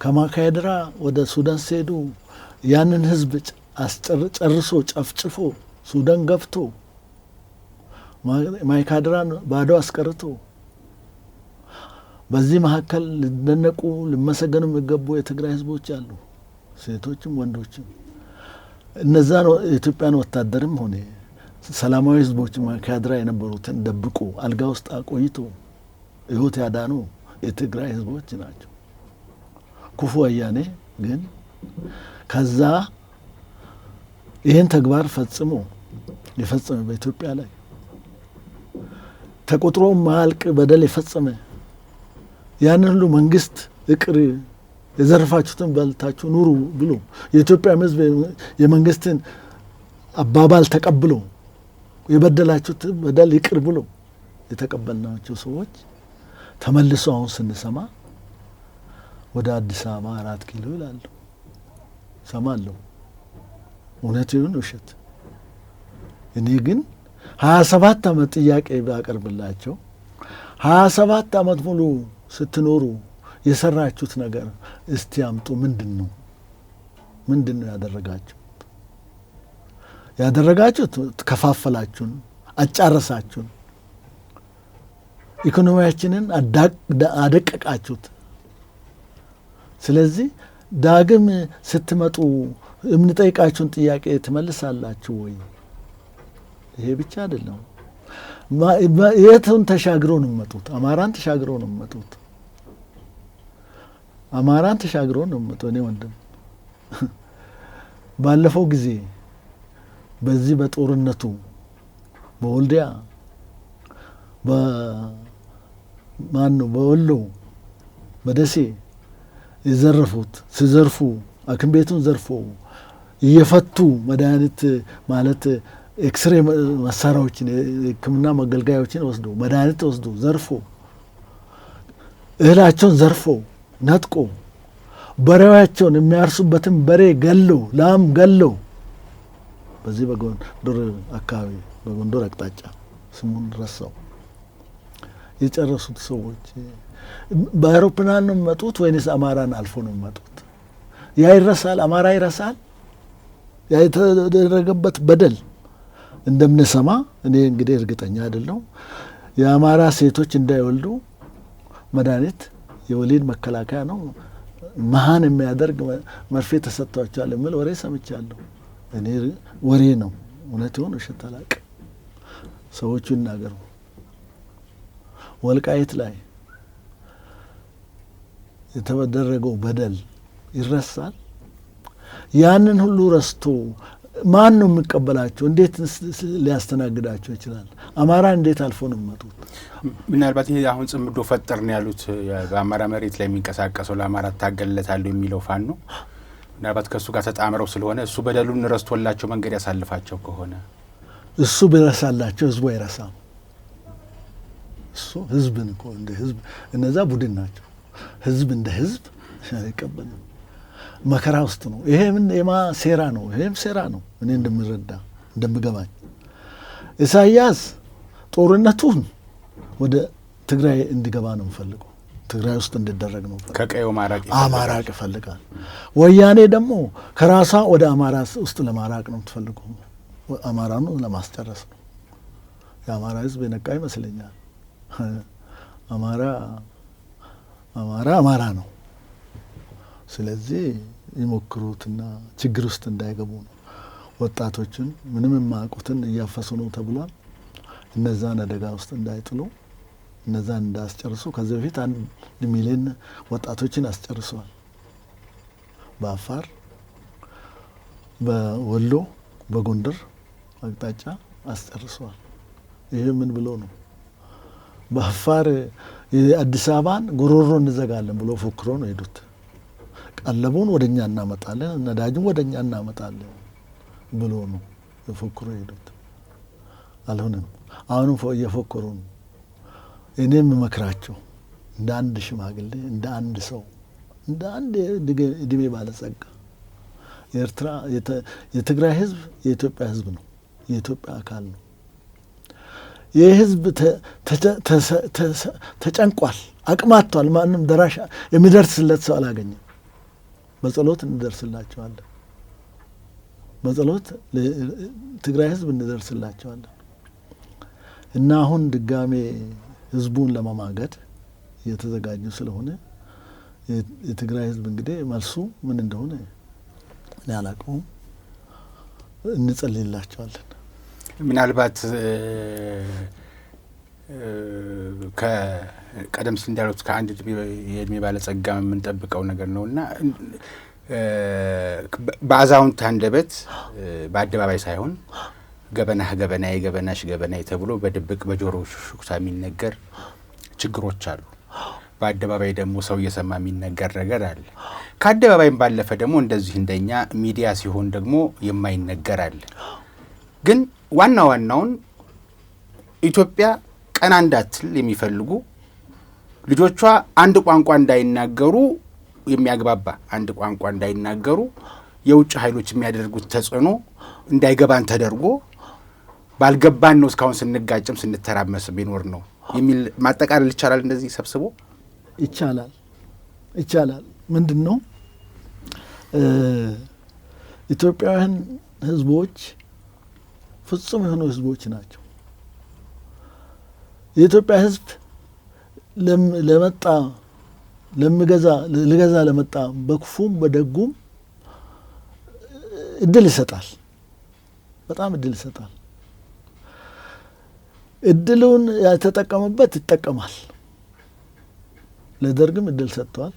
ከማካሄድራ ወደ ሱዳን ሲሄዱ ያንን ህዝብ ጨርሶ ጨፍጭፎ ሱዳን ገፍቶ ማይካድራን ባዶ አስቀርቶ በዚህ መካከል ሊደነቁ ሊመሰገኑ የሚገቡ የትግራይ ህዝቦች አሉ፣ ሴቶችም ወንዶችም። እነዛ የኢትዮጵያን ወታደርም ሆነ ሰላማዊ ህዝቦች ማይካድራ የነበሩትን ደብቆ አልጋ ውስጥ አቆይቶ ህይወት ያዳኑ የትግራይ ህዝቦች ናቸው። ኩፉ ወያኔ ግን ከዛ ይህን ተግባር የፈጸመ በኢትዮጵያ ላይ ተቆጥሮ ማያልቅ በደል የፈጸመ ያንን ሁሉ መንግስት እቅር የዘረፋችሁትን በልታችሁ ኑሩ ብሎ የኢትዮጵያ ህዝብ የመንግስትን አባባል ተቀብሎ የበደላችሁት በደል ይቅር ብሎ የተቀበልናቸው ሰዎች ተመልሶ አሁን ስንሰማ ወደ አዲስ አበባ 4 ኪሎ ይላሉ። ሰማለሁ። እውነት ይሁን ውሸት እኔ ግን 27 ዓመት ጥያቄ ባቀርብላቸው 27 ዓመት ሙሉ ስትኖሩ የሰራችሁት ነገር እስቲ አምጡ። ምንድነው ያደረጋችሁት? ከፋፈላችሁን፣ አጫረሳችሁን፣ ኢኮኖሚያችንን አደቀቃችሁት። ስለዚህ ዳግም ስትመጡ የምንጠይቃችሁን ጥያቄ ትመልሳላችሁ ወይ? ይሄ ብቻ አይደለም። የቱን ተሻግሮ ነው የሚመጡት? አማራን ተሻግሮ ነው የሚመጡት። እኔ ወንድም ባለፈው ጊዜ በዚህ በጦርነቱ በወልዲያ በወሎ በደሴ ሲዘርፉ ሐኪም ቤቱን ዘርፎ እየፈቱ መድኃኒት ማለት ኤክስሬ መሳሪያዎችን የሕክምና መገልገያዎችን ወስዶ መድኃኒት ወስዶ ዘርፎ እህላቸውን ዘርፎ ነጥቆ በሬያቸውን የሚያርሱበትን በሬ ገለው ላም ገለው በዚህ በጎንደር አካባቢ በጎንደር አቅጣጫ ስሙን ረሳው የጨረሱት ሰዎች በአውሮፕላን ነው የሚመጡት ወይንስ አማራን አልፎ ነው የሚመጡት? ያ ይረሳል? አማራ ይረሳል? ያ የተደረገበት በደል እንደምንሰማ እኔ እንግዲህ እርግጠኛ አይደለሁ። የአማራ ሴቶች እንዳይወልዱ መድኃኒት የወሊድ መከላከያ ነው መሃን የሚያደርግ መርፌ ተሰጥቷቸዋል የሚል ወሬ ሰምቻለሁ። እኔ ወሬ ነው፣ እውነት ይሁን ውሸት አላውቅም። ሰዎቹ ይናገሩ። ወልቃይት ላይ የተደረገው በደል ይረሳል? ያንን ሁሉ ረስቶ ማን ነው የሚቀበላቸው? እንዴት ሊያስተናግዳቸው ይችላል? አማራ እንዴት አልፎ ነው የሚመጡት? ምናልባት ይሄ አሁን ጽምዶ ፈጠር ነው ያሉት በአማራ መሬት ላይ የሚንቀሳቀሰው ለአማራ ታገለታለሁ የሚለው ፋኖ ነው። ምናልባት ከእሱ ጋር ተጣምረው ስለሆነ እሱ በደሉን ረስቶላቸው መንገድ ያሳልፋቸው ከሆነ እሱ ቢረሳላቸው ህዝቡ አይረሳም። እሱ ህዝብን እኮ እንደ ህዝብ እነዛ ቡድን ናቸው። ህዝብ እንደ ህዝብ አይቀበልም። መከራ ውስጥ ነው። ይሄ ምን ሴራ ነው? ይሄም ሴራ ነው። እኔ እንደምገባኝ ኢሳያስ ጦርነቱን ወደ ትግራይ እንዲገባ ነው የምፈልገው። ትግራይ ውስጥ እንዲደረግ ነው ከቀዩ ማራቅ ይፈልጋል። ወያኔ ደግሞ ከራሷ ወደ አማራ ውስጥ ለማራቅ ነው የምትፈልገው። አማራን ለማስጨረስ ነው። የአማራ ህዝብ የነቃ ይመስለኛል። አማራ ነው። ስለዚህ ይሞክሩትና ችግር ውስጥ እንዳይገቡ ነው። ወጣቶችን ምንም የማያውቁትን እያፈሱ ነው ተብሏል። እነዛን አደጋ ውስጥ እንዳይጥሉ እነዛን እንዳስጨርሱ ከዚህ በፊት 1 ሚሊዮን ወጣቶችን አስጨርሰዋል። በአፋር፣ በወሎ፣ በጎንደር አቅጣጫ አስጨርሰዋል። ይሄ ምን ብሎ ነው? በአፋር የአዲስ አበባን ጉሮሮ እንዘጋለን ብሎ ፎክሮ ነው ሄዱት። ቀለቡን ወደኛ እናመጣለን፣ ነዳጁን ወደኛ እናመጣለን ብሎ ነው ፎክሮ ሄዱት። አልሆነም። አሁንም እየፎከሩ ነው። እኔ የምመክራቸው እንደ አንድ ሽማግሌ፣ እንደ አንድ ሰው፣ እንደ አንድ እድሜ ባለጸጋ የኤርትራ የትግራይ ህዝብ የኢትዮጵያ ህዝብ ነው፣ የኢትዮጵያ አካል ነው። ይህ ህዝብ ተጨንቋል፣ አቅማቷል። ማንም ደራሽ የሚደርስለት ሰው አላገኘም። በጸሎት እንደርስላቸዋለን፣ በጸሎት ትግራይ ህዝብ እንደርስላቸዋለን። እና አሁን ድጋሜ ህዝቡን ለመማገድ እየተዘጋጁ ስለሆነ የትግራይ ህዝብ እንግዲህ መልሱ ምን እንደሆነ እኔ አላውቀውም። እንጸልይላቸዋለን። ምናልባት ቀደም ሲል እንዳሉት ከአንድ የእድሜ ባለጸጋ የምንጠብቀው ነገር ነውና በአዛውንት አንደበት በአደባባይ ሳይሆን ገበናህ ገበናዬ ገበናሽ ገበናዬ ተብሎ በድብቅ በጆሮ ሹክሹክታ የሚነገር ችግሮች አሉ። በአደባባይ ደግሞ ሰው እየሰማ የሚነገር ነገር አለ። ከአደባባይም ባለፈ ደግሞ እንደዚህ እንደኛ ሚዲያ ሲሆን ደግሞ የማይነገር አለ። ግን ዋናውን ኢትዮጵያ ቀና እንዳትል የሚፈልጉ ልጆቿ አንድ ቋንቋ እንዳይናገሩ የሚያግባባ አንድ ቋንቋ እንዳይናገሩ የውጭ ኃይሎች የሚያደርጉት ተጽዕኖ እንዳይገባን ተደርጎ ባልገባን ነው እስካሁን ስንጋጭም ስንተራመስ ቢኖር ነው የሚል ማጠቃለል ይቻላል። እንደዚህ ሰብስቦ ይቻላል። ምንድነው ኢትዮጵያውያን ህዝቦች ፍጹም የሆኑ ህዝቦች ናቸው። የኢትዮጵያ ህዝብ ልገዛ ለመጣ በክፉም በደጉም እድል ይሰጣል። በጣም እድል ይሰጣል። እድሉን ያልተጠቀመበት ይጠቀማል። ለደርግም እድል ሰጥቷል፣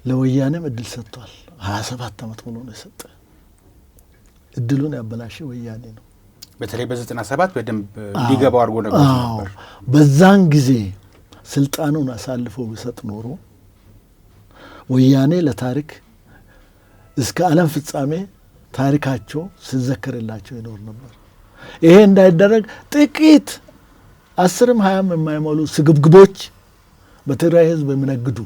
ለወያኔም እድል ሰጥቷል። 27 ዓመት ሙሉ ነው የሰጠ። እድሉን ያበላሸ ወያኔ ነው። በተለይ በ97 በደንብ እንዲገባው አድርጎ ነበር። በዛን ጊዜ ስልጣኑን አሳልፎ ቢሰጥ ኖሮ ወያኔ ለታሪክ እስከ ዓለም ፍጻሜ ታሪካቸው ሲዘከርላቸው ይኖር ነበር። ይሄ እንዳይደረግ ጥቂት 10ም 20ም የማይሞሉ ስግብግቦች በትግራይ ህዝብ የሚነግዱ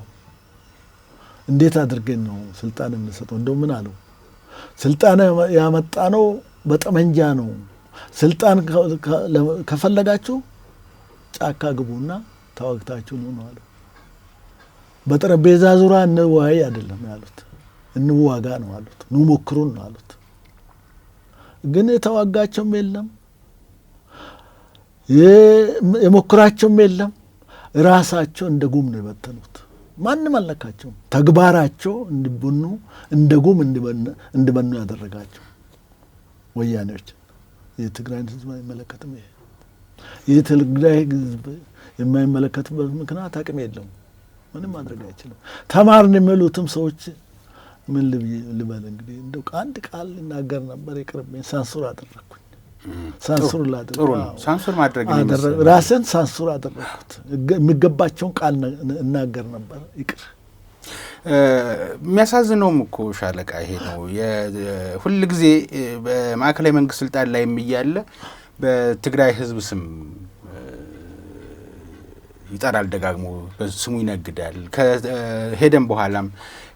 እንዴት አድርገን ነው ስልጣን እንሰጠው? እንደው ምን አለው? ስልጣን ያመጣ ነው በጠመንጃ ነው። ስልጣን ከፈለጋችሁ ጫካ ግቡና ተዋግታችሁ ነው አለው። በጠረጴዛ ዙሪያ እንወያይ አይደለም ያሉት፣ እንዋጋ ነው አሉት። ኑ ሞክሩን ነው አሉት። ግን የተዋጋቸውም የለም፣ የሞክራቸውም የለም። ራሳቸው እንደ ጉም ነው የበተኑት። ማንም አልነካቸውም። ተግባራቸው እንደ ጉም እንዲበኑ ያደረጋቸው ወያኔዎች። የትግራይን ህዝብ አይመለከትም። ይሄ የትግራይ ህዝብ የማይመለከትበት ምክንያት አቅም የለውም። ምንም ማድረግ አይችልም። ተማርን የሚሉትም ሰዎች ምን ልበል እንግዲህ እንደው አንድ ቃል ይናገር ነበር፣ ይቅርብኝ፣ ሳንሱር አደረኩኝ። ሳንሱር ሳንሱር ማድረግ ራስን ሳንሱር አደረኩት። የሚገባቸውን ቃል እናገር ነበር፣ ይቅር። የሚያሳዝነውም እኮ ሻለቃ ይሄ ነው። ሁል ጊዜ በማዕከላዊ መንግስት ስልጣን ላይ የሚያለ በትግራይ ህዝብ ስም ይጠራል፣ ደጋግሞ በስሙ ይነግዳል። ከሄደም በኋላም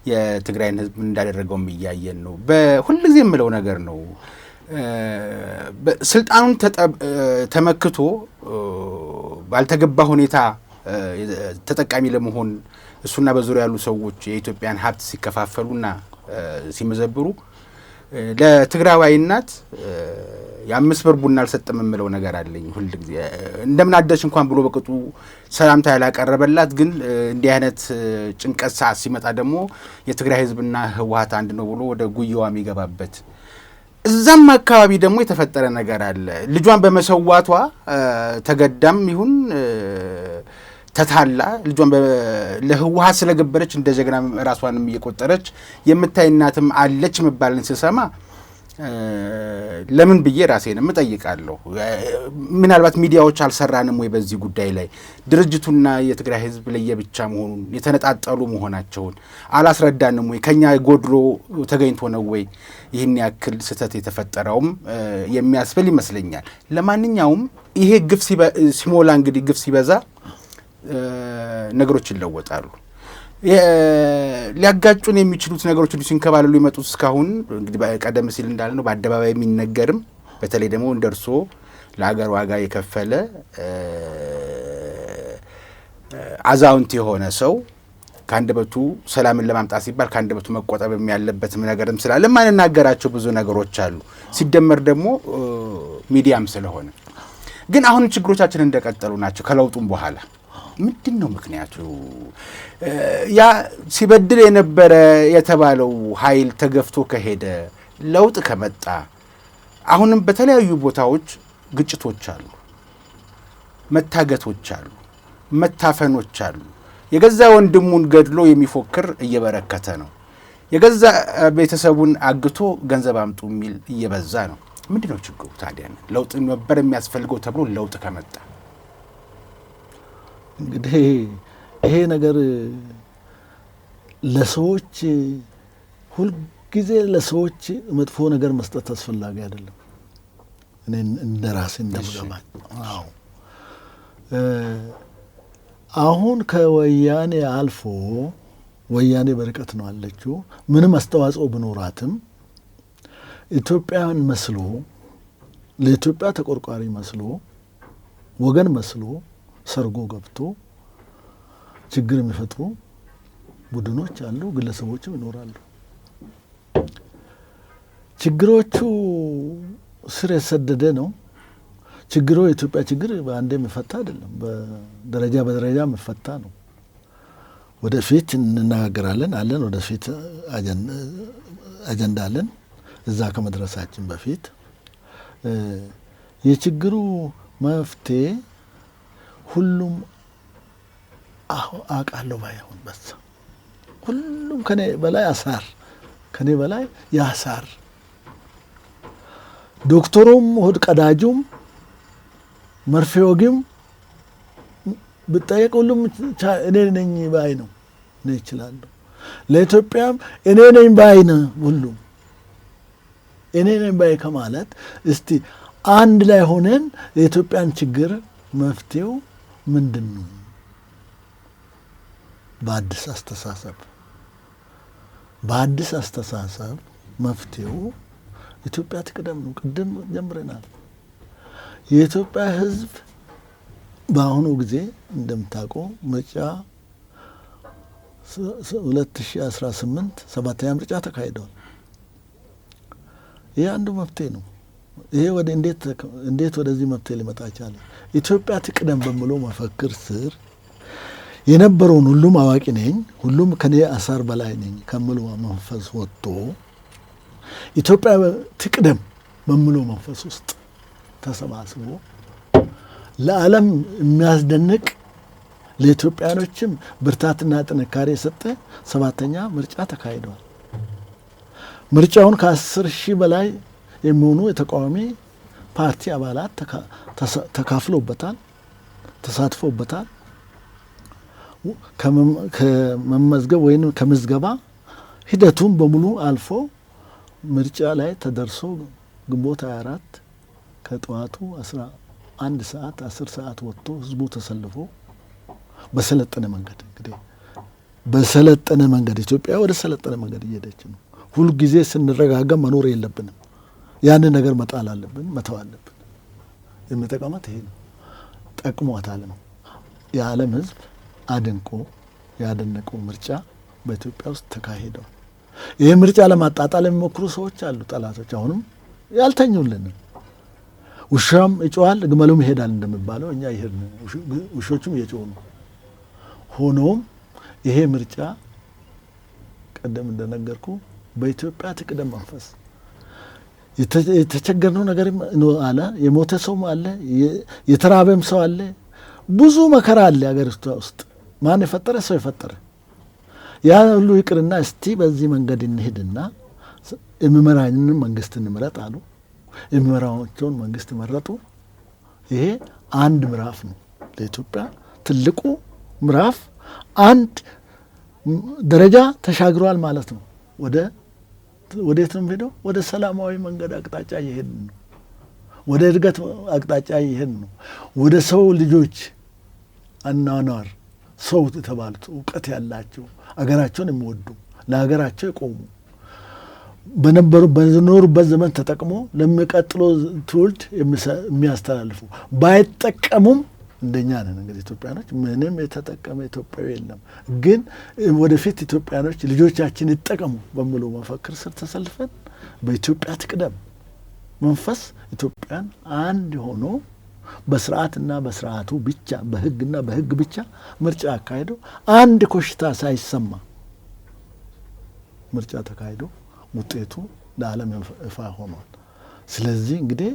የትግራይን ህዝብ እንዳደረገውም እያየን ነው። በሁል ጊዜ የምለው ነገር ነው። ስልጣኑን ተመክቶ ባልተገባ ሁኔታ ተጠቃሚ ለመሆን እሱና በዙሪያ ያሉ ሰዎች የኢትዮጵያን ሀብት ሲከፋፈሉና ሲመዘብሩ ለትግራዋይ እናት የ5 ብር ቡና አልሰጠም የምለው ነገር አለኝ። ሁል ጊዜ እንደምን አደርሽ እንኳን ብሎ በቅጡ ሰላምታ ያላቀረበላት፣ ግን እንዲህ አይነት ጭንቀት ሰዓት ሲመጣ ደግሞ የትግራይ ህዝብና ህወሓት አንድ ነው ብሎ ወደ ጉያዋ የሚገባበት እዛም አካባቢ ደግሞ የተፈጠረ ነገር አለ። ልጇን በመሰዋቷ ተገዳም ይሁን ተታላ ልጇን ለህወሓት ስለገበረች እንደ ጀግና ራሷንም እየቆጠረች የምታይ እናትም አለች መባልን ስሰማ ለምን ብዬ ራሴንም እጠይቃለሁ። ምናልባት ሚዲያዎች አልሰራንም ወይ በዚህ ጉዳይ ላይ ድርጅቱና የትግራይ ህዝብ ለየብቻ መሆኑን የተነጣጠሉ መሆናቸውን አላስረዳንም ወይ? ከኛ ጎድሎ ተገኝቶ ነው ወይ ይህን ያክል ስህተት የተፈጠረውም የሚያስብል ይመስለኛል። ለማንኛውም ይሄ ግፍ ሲሞላ እንግዲህ ግፍ ሲበዛ ነገሮች ይለወጣሉ። ሊያጋጩን የሚችሉት ነገሮች ሁሉ ሲንከባለሉ ይመጡት እስካሁን እንግዲህ ቀደም ሲል እንዳልነው በአደባባይ የሚነገርም በተለይ ደግሞ እንደርሶ ለሀገር ዋጋ የከፈለ አዛውንት የሆነ ሰው ከአንደበቱ ሰላምን ለማምጣት ሲባል ከአንደበቱ መቆጠብ ያለበትም ነገርም ስላለ ማንናገራቸው ብዙ ነገሮች አሉ። ሲደመር ደግሞ ሚዲያም ስለሆነ ግን አሁን ችግሮቻችን እንደቀጠሉ ናቸው። ከለውጡም በኋላ ምንድን ነው ምክንያቱ? ያ ሲበድል የነበረ የተባለው ኃይል ተገፍቶ ከሄደ ለውጥ ከመጣ አሁንም በተለያዩ ቦታዎች ግጭቶች አሉ፣ መታገቶች አሉ፣ መታፈኖች አሉ። የገዛ ወንድሙን ገድሎ የሚፎክር እየበረከተ ነው። የገዛ ቤተሰቡን አግቶ ገንዘብ አምጡ የሚል እየበዛ ነው። ምንድን ነው ችግሩ ታዲያ? ለውጥ ነበር የሚያስፈልገው ተብሎ ለውጥ ከመጣ እንግዲህ ይሄ ነገር ለሰዎች ሁልጊዜ ለሰዎች መጥፎ ነገር መስጠት አስፈላጊ አይደለም። እኔ እንደ ራሴ እንደምገባኝ አሁን ከወያኔ አልፎ ወያኔ በርቀት ነው አለችው። ምንም አስተዋጽኦ ብኖራትም ኢትዮጵያን መስሎ ለኢትዮጵያ ተቆርቋሪ መስሎ ወገን መስሎ ሰርጎ ገብቶ ችግር የሚፈጥሩ ቡድኖች አሉ፣ ግለሰቦችም ይኖራሉ። ችግሮቹ ስር የሰደደ ነው። ችግሩ የኢትዮጵያ ችግር በአንዴ የሚፈታ አይደለም፣ በደረጃ በደረጃ የሚፈታ ነው። ወደፊት እንነጋገራለን አለን፣ ወደፊት አጀንዳ አለን። እዛ ከመድረሳችን በፊት የችግሩ መፍትሄ ሁሉም አውቃለሁ ባይሆን በዛ ሁሉም ከኔ በላይ አሳር ከኔ በላይ ያሳር ዶክተሩም ሆድ ቀዳጁም መርፌ ወጊም ብጠየቅ ሁሉም እኔ ነኝ ባይ ነው። እኔ እችላለሁ። ለኢትዮጵያም እኔ ነኝ ባይ ነው። ሁሉም እኔ ነኝ ባይ ከማለት እስቲ አንድ ላይ ሆነን የኢትዮጵያን ችግር መፍትሄው ምንድን ነው? በአዲስ አስተሳሰብ መፍትሄው ኢትዮጵያ ትቅደም ነው። ቅድም ጀምረናል። የኢትዮጵያ ሕዝብ በአሁኑ ጊዜ እንደምታውቀው ምርጫ 2018 7ኛ ምርጫ ተካሂደዋል። ይህ አንዱ መፍትሄ ነው። ይሄ እንዴት ወደዚህ መፍትሄ ሊመጣ ቻለ? ኢትዮጵያ ትቅደም በሚለው መፈክር ስር የነበረውን ሁሉም አዋቂ ነኝ፣ ሁሉም ከኔ አሳር በላይ ነኝ ከሚለው መንፈስ ወጥቶ ኢትዮጵያ ትቅደም በሚለው መንፈስ ውስጥ ተሰባስቦ ለዓለም የሚያስደንቅ ለኢትዮጵያኖችም ብርታትና ጥንካሬ የሰጠ 7ኛ ምርጫ ተካሂደዋል። ምርጫውን ከ10,000 በላይ የሚሆኑ የተቃዋሚ ፓርቲ አባላት ተካፍሎበታል፣ ተሳትፎበታል። ከመመዝገብ ወይም ከምዝገባ ሂደቱን በሙሉ አልፎ ምርጫ ላይ ተደርሶ ግንቦት 24 ከጠዋቱ 11 ሰዓት 10 ሰዓት ወጥቶ ህዝቡ ተሰልፎ በሰለጠነ መንገድ እንግዲህ በሰለጠነ መንገድ ኢትዮጵያ ወደ ሰለጠነ መንገድ እየሄደች ነው። ሁልጊዜ ስንረጋጋ መኖር የለብንም። ያንን ነገር መጣል አለብን፣ መተው አለብን። የሚጠቀማት ይሄ ነው፣ ጠቅሟታል ነው። የዓለም ህዝብ አድንቆ ያደነቀው ምርጫ በኢትዮጵያ ውስጥ ተካሂደዋል። ይህ ምርጫ ለማጣጣል የሚሞክሩ ሰዎች አሉ፣ ጠላቶች። አሁንም ያልተኙልንም። ውሻም ይጮሃል ግመሉም ይሄዳል እንደሚባለው እኛ ይሄድን፣ ውሾቹም እየጮሁ ነው። ሆኖም ይሄ ምርጫ ቀደም እንደነገርኩ በኢትዮጵያ ትቅደም መንፈስ የተቸገርነው ነገር አለ፣ የሞተ ሰውም አለ፣ የተራበም ሰው አለ፣ ብዙ መከራ አለ ሀገር ውስጥ። ማን የፈጠረ? ሰው የፈጠረ። ያ ሁሉ ይቅርና እስቲ በዚህ መንገድ እንሄድና የሚመራንን መንግስት እንምረጥ አሉ። የሚመራቸውን መንግስት መረጡ። ይሄ አንድ ምዕራፍ ነው ለኢትዮጵያ ትልቁ ምዕራፍ። አንድ ደረጃ ተሻግሯል ማለት ነው። ወዴት ነው ሄደው? ወደ ሰላማዊ መንገድ አቅጣጫ እየሄድን ነው። ወደ እድገት አቅጣጫ እየሄድን ነው። ወደ ሰው ልጆች አኗኗር ሰው የተባሉት እውቀት ያላቸው አገራቸውን የሚወዱ ለሀገራቸው የቆሙ በኖሩበት ዘመን ተጠቅሞ ለሚቀጥለው ትውልድ የሚያስተላልፉ ባይጠቀሙም እንደኛ ነን። እንግዲህ ኢትዮጵያኖች ምንም የተጠቀመ ኢትዮጵያዊ የለም። ግን ወደፊት ኢትዮጵያኖች ልጆቻችን ይጠቀሙ በሚለው መፈክር ስር ተሰልፈን በኢትዮጵያ ትቅደም መንፈስ ኢትዮጵያን አንድ ሆኖ በስርዓትና በስርዓቱ ብቻ በህግና በህግ ብቻ ምርጫ አካሂዶ አንድ ኮሽታ ሳይሰማ ምርጫ ተካሂዶ ውጤቱ ለዓለም ይፋ ሆኗል። ስለዚህ እንግዲህ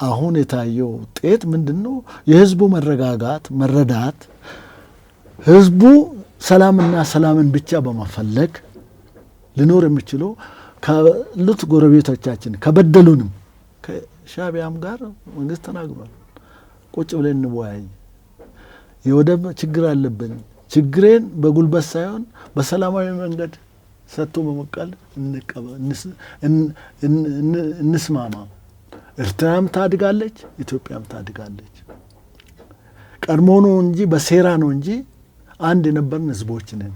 አሁን የታየው ውጤት ምንድን ነው? የህዝቡ መረጋጋት፣ መረዳት፣ ህዝቡ ሰላምና ሰላምን ብቻ በመፈለግ ሊኖር የሚችለው ካሉት ጎረቤቶቻችን ከበደሉንም ከሻዕቢያም ጋር መንግስት ተናግሯል። ቁጭ ብለን እንወያይ፣ የወደብ ችግር አለብን፣ ችግሬን በጉልበት ሳይሆን በሰላማዊ መንገድ ሰጥቶ በመቃል እንስማማ። ኤርትራም ታድጋለች፣ ኢትዮጵያም ታድጋለች። ቀድሞ ነው እንጂ በሴራ ነው እንጂ አንድ የነበርን ህዝቦች ነን።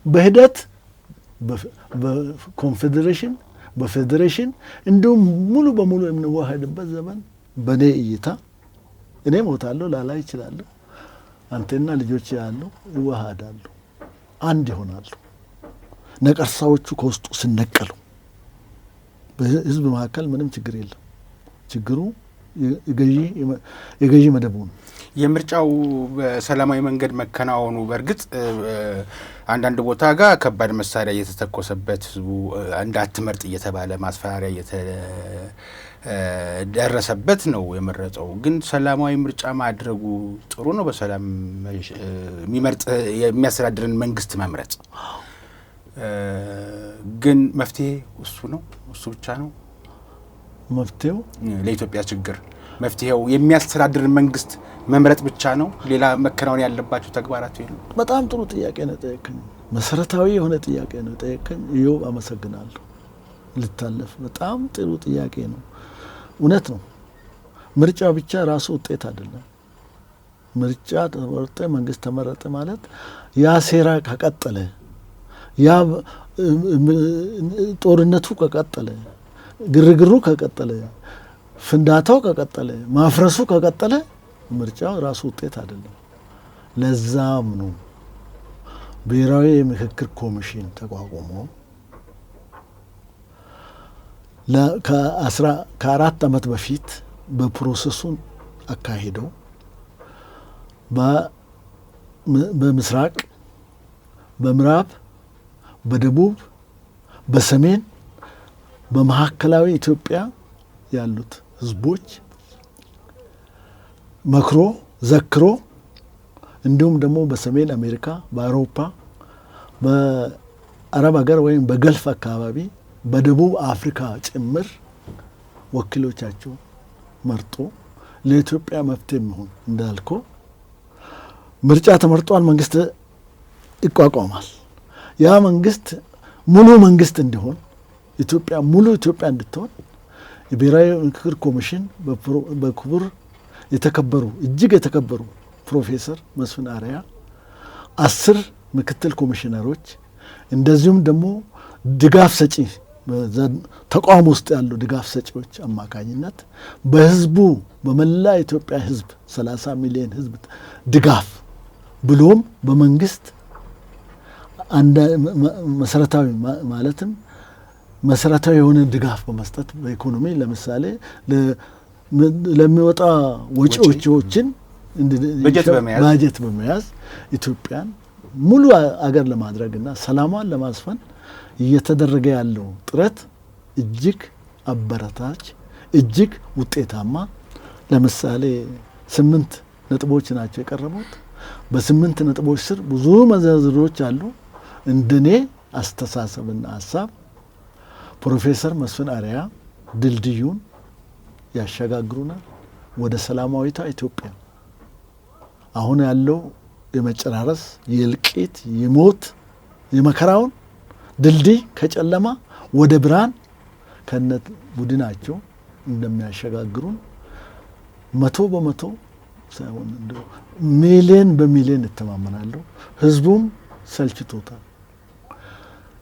በሂደት በኮንፌዴሬሽን በፌዴሬሽን እንዲሁም ሙሉ በሙሉ የምንዋሃድበት ዘመን በእኔ እይታ እኔ ሞታለሁ ላላ ይችላለሁ፣ አንተና ልጆች ያለው ይዋሃዳሉ፣ አንድ ይሆናሉ። ነቀርሳዎቹ ከውስጡ ሲነቀሉ በህዝብ መካከል ምንም ችግር የለም። ችግሩ የገዢ መደቡ ነው። የምርጫው በሰላማዊ መንገድ መከናወኑ በእርግጥ አንዳንድ ቦታ ጋር ከባድ መሳሪያ እየተተኮሰበት ህዝቡ እንዳትመርጥ እየተባለ ማስፈራሪያ እየተደረሰበት ነው የመረጠው። ግን ሰላማዊ ምርጫ ማድረጉ ጥሩ ነው። በሰላም የሚመርጥ የሚያስተዳድርን መንግስት መምረጥ ግን መፍትሄ እሱ ነው፣ እሱ ብቻ ነው መፍትሄው ለኢትዮጵያ ችግር። መፍትሄው የሚያስተዳድር መንግስት መምረጥ ብቻ ነው። ሌላ መከናወን ያለባቸው ተግባራት የሉም። በጣም ጥሩ ጥያቄ ነው ጠየቅኝ። መሰረታዊ የሆነ ጥያቄ ነው ጠየቅኝ። ይኸው አመሰግናለሁ። ልታለፍ በጣም ጥሩ ጥያቄ ነው። እውነት ነው። ምርጫ ብቻ ራሱ ውጤት አይደለም። ምርጫ ተመረጠ፣ መንግስት ተመረጠ ማለት ያ ሴራ ከቀጠለ፣ ያ ጦርነቱ ከቀጠለ፣ ግርግሩ ከቀጠለ፣ ፍንዳታው ከቀጠለ፣ ማፍረሱ ከቀጠለ ምርጫው ራሱ ውጤት አይደለም። ለዛም ነው ብሔራዊ የምክክር ኮሚሽን ተቋቁሞ ከ4 ዓመት በፊት በፕሮሰሱን አካሂደው በምስራቅ፣ በምዕራብ፣ በደቡብ፣ በሰሜን፣ በመካከላዊ ኢትዮጵያ ያሉት ህዝቦች መክሮ ዘክሮ እንዲሁም ደግሞ በሰሜን አሜሪካ፣ በአውሮፓ፣ በአረብ ሀገር ወይም በገልፍ አካባቢ፣ በደቡብ አፍሪካ ጭምር ወኪሎቻቸው መርጦ ለኢትዮጵያ መፍትሄ የሚሆን እንዳልኮ ምርጫ ተመርጧል። መንግስት ይቋቋማል። ያ መንግስት ሙሉ መንግስት እንዲሆን ኢትዮጵያ ሙሉ ኢትዮጵያ እንድትሆን የብሔራዊ ምክክር ኮሚሽን በክቡር የተከበሩ እጅግ የተከበሩ ፕሮፌሰር መስፍን አርአያ 10 ምክትል ኮሚሽነሮች እንደዚሁም ደግሞ ድጋፍ ሰጪ ተቋም ውስጥ ያሉ ድጋፍ ሰጪዎች አማካኝነት በህዝቡ በመላ ኢትዮጵያ ህዝብ 30 ሚሊዮን ህዝብ ድጋፍ ብሎም በመንግስት መሰረታዊ ማለትም መሰረታዊ የሆነ ድጋፍ በመስጠት በኢኮኖሚ ለምሳሌ ለሚወጣ ወጪዎችን ባጀት በመያዝ ኢትዮጵያን ሙሉ አገር ለማድረግና ሰላሟን ለማስፈን እየተደረገ ያለው ጥረት እጅግ አበረታች፣ እጅግ ውጤታማ። ለምሳሌ 8 ነጥቦች ናቸው የቀረቡት። በ8 ነጥቦች ስር ብዙ መዘርዝሮች አሉ። እንደኔ አስተሳሰብና ሀሳብ ፕሮፌሰር መስፍን አርአያ ድልድዩን ያሸጋግሩናል ወደ ሰላማዊቷ ኢትዮጵያ። አሁን ያለው የመጨራረስ፣ የእልቂት፣ የሞት፣ የመከራውን ድልድይ ከጨለማ ወደ ብርሃን ከነ ቡድናቸው እንደሚያሸጋግሩን 100% ሳይሆን እንደው ሚሊዮን በሚሊዮን እተማመናለሁ። ህዝቡም ሰልችቶታል።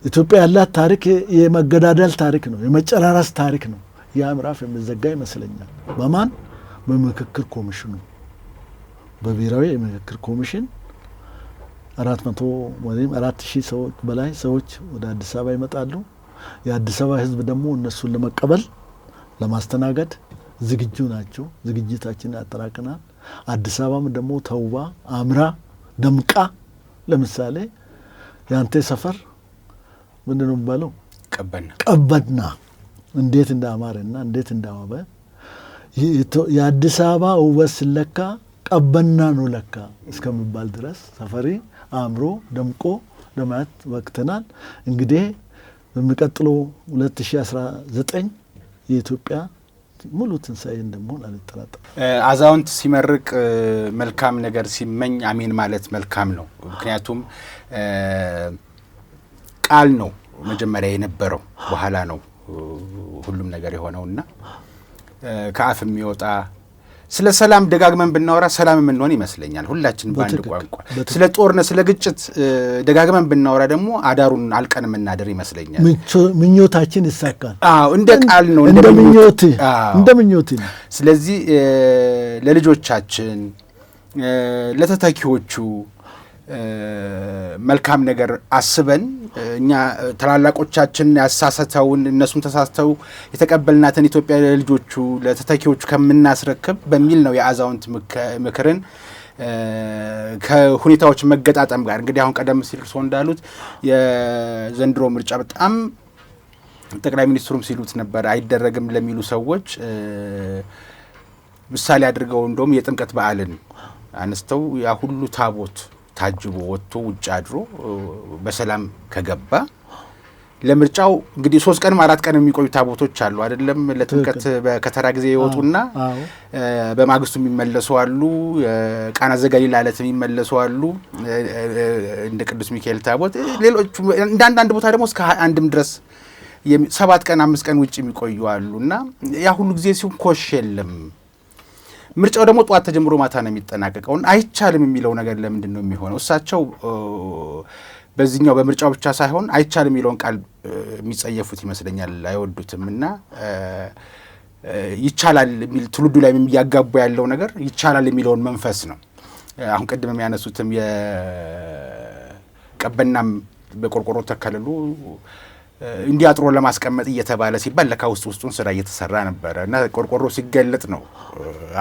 ኢትዮጵያ ያላት ታሪክ የመገዳደል ታሪክ ነው፣ የመጨራረስ ታሪክ ነው። ያ ምዕራፍ የሚዘጋ ይመስለኛል። በማን? በምክክር ኮሚሽኑ። በብሔራዊ የምክክር ኮሚሽን 400 ወይም 4000 ሰዎች በላይ ሰዎች ወደ አዲስ አበባ ይመጣሉ። የአዲስ አበባ ህዝብ ደግሞ እነሱን ለመቀበል ለማስተናገድ ዝግጁ ናቸው። ዝግጅታችንን ያጠናቅናል። አዲስ አበባም ደግሞ ተውባ አምራ ደምቃ፣ ለምሳሌ ያንተ ሰፈር ምንድነው የሚባለው? ቀበና እንዴት እንዳማረና እንዴት እንዳዋበ የአዲስ አበባ ውበት ሲለካ ቀበና ነው ለካ እስከሚባል ድረስ ሰፈሪ አምሮ ደምቆ ለማየት ወቅተናል። እንግዲህ በሚቀጥለው 2019 የኢትዮጵያ ሙሉ ትንሣኤ እንደመሆን አልጠራጠርም። አዛውንት ሲመርቅ መልካም ነገር ሲመኝ አሜን ማለት መልካም ነው። ምክንያቱም ቃል ነው መጀመሪያ የነበረው፣ በኋላ ነው ሁሉም ነገር የሆነውና ከአፍ የሚወጣ ስለ ሰላም ደጋግመን ብናወራ ሰላም የምንሆን ይመስለኛል ሁላችን በአንድ ቋንቋ። ስለ ጦርነት፣ ስለ ግጭት ደጋግመን ብናወራ ደግሞ አዳሩን አልቀን የምናደር ይመስለኛል። ምኞታችን ይሳካል። እንደ ቃል ነው፣ እንደ ምኞት ነው። ስለዚህ ለልጆቻችን ለተተኪዎቹ መልካም ነገር አስበን እኛ ታላላቆቻችን ያሳሰተውን እነሱም ተሳስተው የተቀበልናትን ኢትዮጵያ ለልጆቹ ለተተኪዎቹ ከምናስረክብ በሚል ነው የአዛውንት ምክርን ከሁኔታዎች መገጣጠም ጋር። እንግዲህ አሁን ቀደም ሲል ሰው እንዳሉት የዘንድሮ ምርጫ በጣም ጠቅላይ ሚኒስትሩም ሲሉት ነበር አይደረግም ለሚሉ ሰዎች ምሳሌ አድርገው እንደውም የጥምቀት በዓልን አነስተው ያ ሁሉ ታቦት ታጅቦ ወጥቶ ውጭ አድሮ በሰላም ከገባ ለምርጫው እንግዲህ 3 ቀንም 4 ቀንም የሚቆዩ ታቦቶች አሉ አይደለም? ለጥምቀት በከተራ ጊዜ ይወጡና በማግስቱ የሚመለሱ አሉ። ቃና ዘገሊላ ዕለት የሚመለሱ አሉ እንደ ቅዱስ ሚካኤል ታቦት። ሌሎች አንዳንድ ቦታ ደግሞ እስከ 21ም ድረስ 7 ቀን 5 ቀን ውጭ የሚቆዩ አሉና ያ ሁሉ ጊዜ ሲሆን ኮሽ የለም። ምርጫው ደግሞ ጧት ተጀምሮ ማታ ነው የሚጠናቀቀው። አይቻልም የሚለው ነገር ለምንድን ነው የሚሆነው? እሳቸው በዚህኛው በምርጫው ብቻ ሳይሆን አይቻልም የሚለውን ቃል የሚጸየፉት ይመስለኛል፣ አይወዱትም። እና ይቻላል የሚል ትውልዱ ላይ የሚያጋቡ ያለው ነገር ይቻላል የሚለውን መንፈስ ነው። አሁን ቅድም የሚያነሱትም የቀበናም በቆርቆሮ ተከልሉ እንዲያጥሮ ለማስቀመጥ እየተባለ ሲባል ለካ ውስጡን ስራ እየተሰራ ነበረ እና ቆርቆሮ ሲገለጥ ነው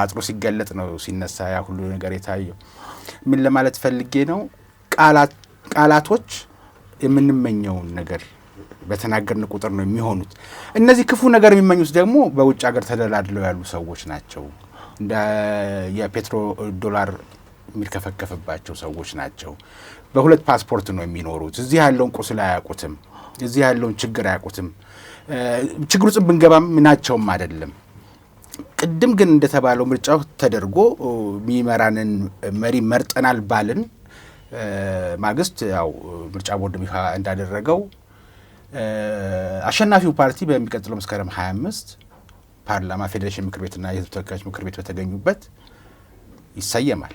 አጥሮ ሲገለጥ ነው ሲነሳ ያ ሁሉ ነገር የታየው። ምን ለማለት ፈልጌ ነው? ቃላቶች የምንመኘውን ነገር በተናገርን ቁጥር ነው የሚሆኑት። እነዚህ ክፉ ነገር የሚመኙት ደግሞ በውጭ ሀገር ተደላድለው ያሉ ሰዎች ናቸው። እንደ የፔትሮ ዶላር የሚከፈከፍባቸው ሰዎች ናቸው። በሁለት ፓስፖርት ነው የሚኖሩት። እዚህ ያለውን ቁስል አያውቁትም። እዚህ ያለውን ችግር አያውቁትም። ችግሩ ጽብ ብንገባም ምናቸውም አይደለም። ቅድም ግን እንደተባለው ምርጫው ተደርጎ የሚመራንን መሪ መርጠናል ባልን ማግስት ያው ምርጫ ቦርድ ይፋ እንዳደረገው አሸናፊው ፓርቲ በሚቀጥለው መስከረም 25 ፓርላማ፣ ፌዴሬሽን ምክር ቤትና የሕዝብ ተወካዮች ምክር ቤት በተገኙበት ይሰየማል።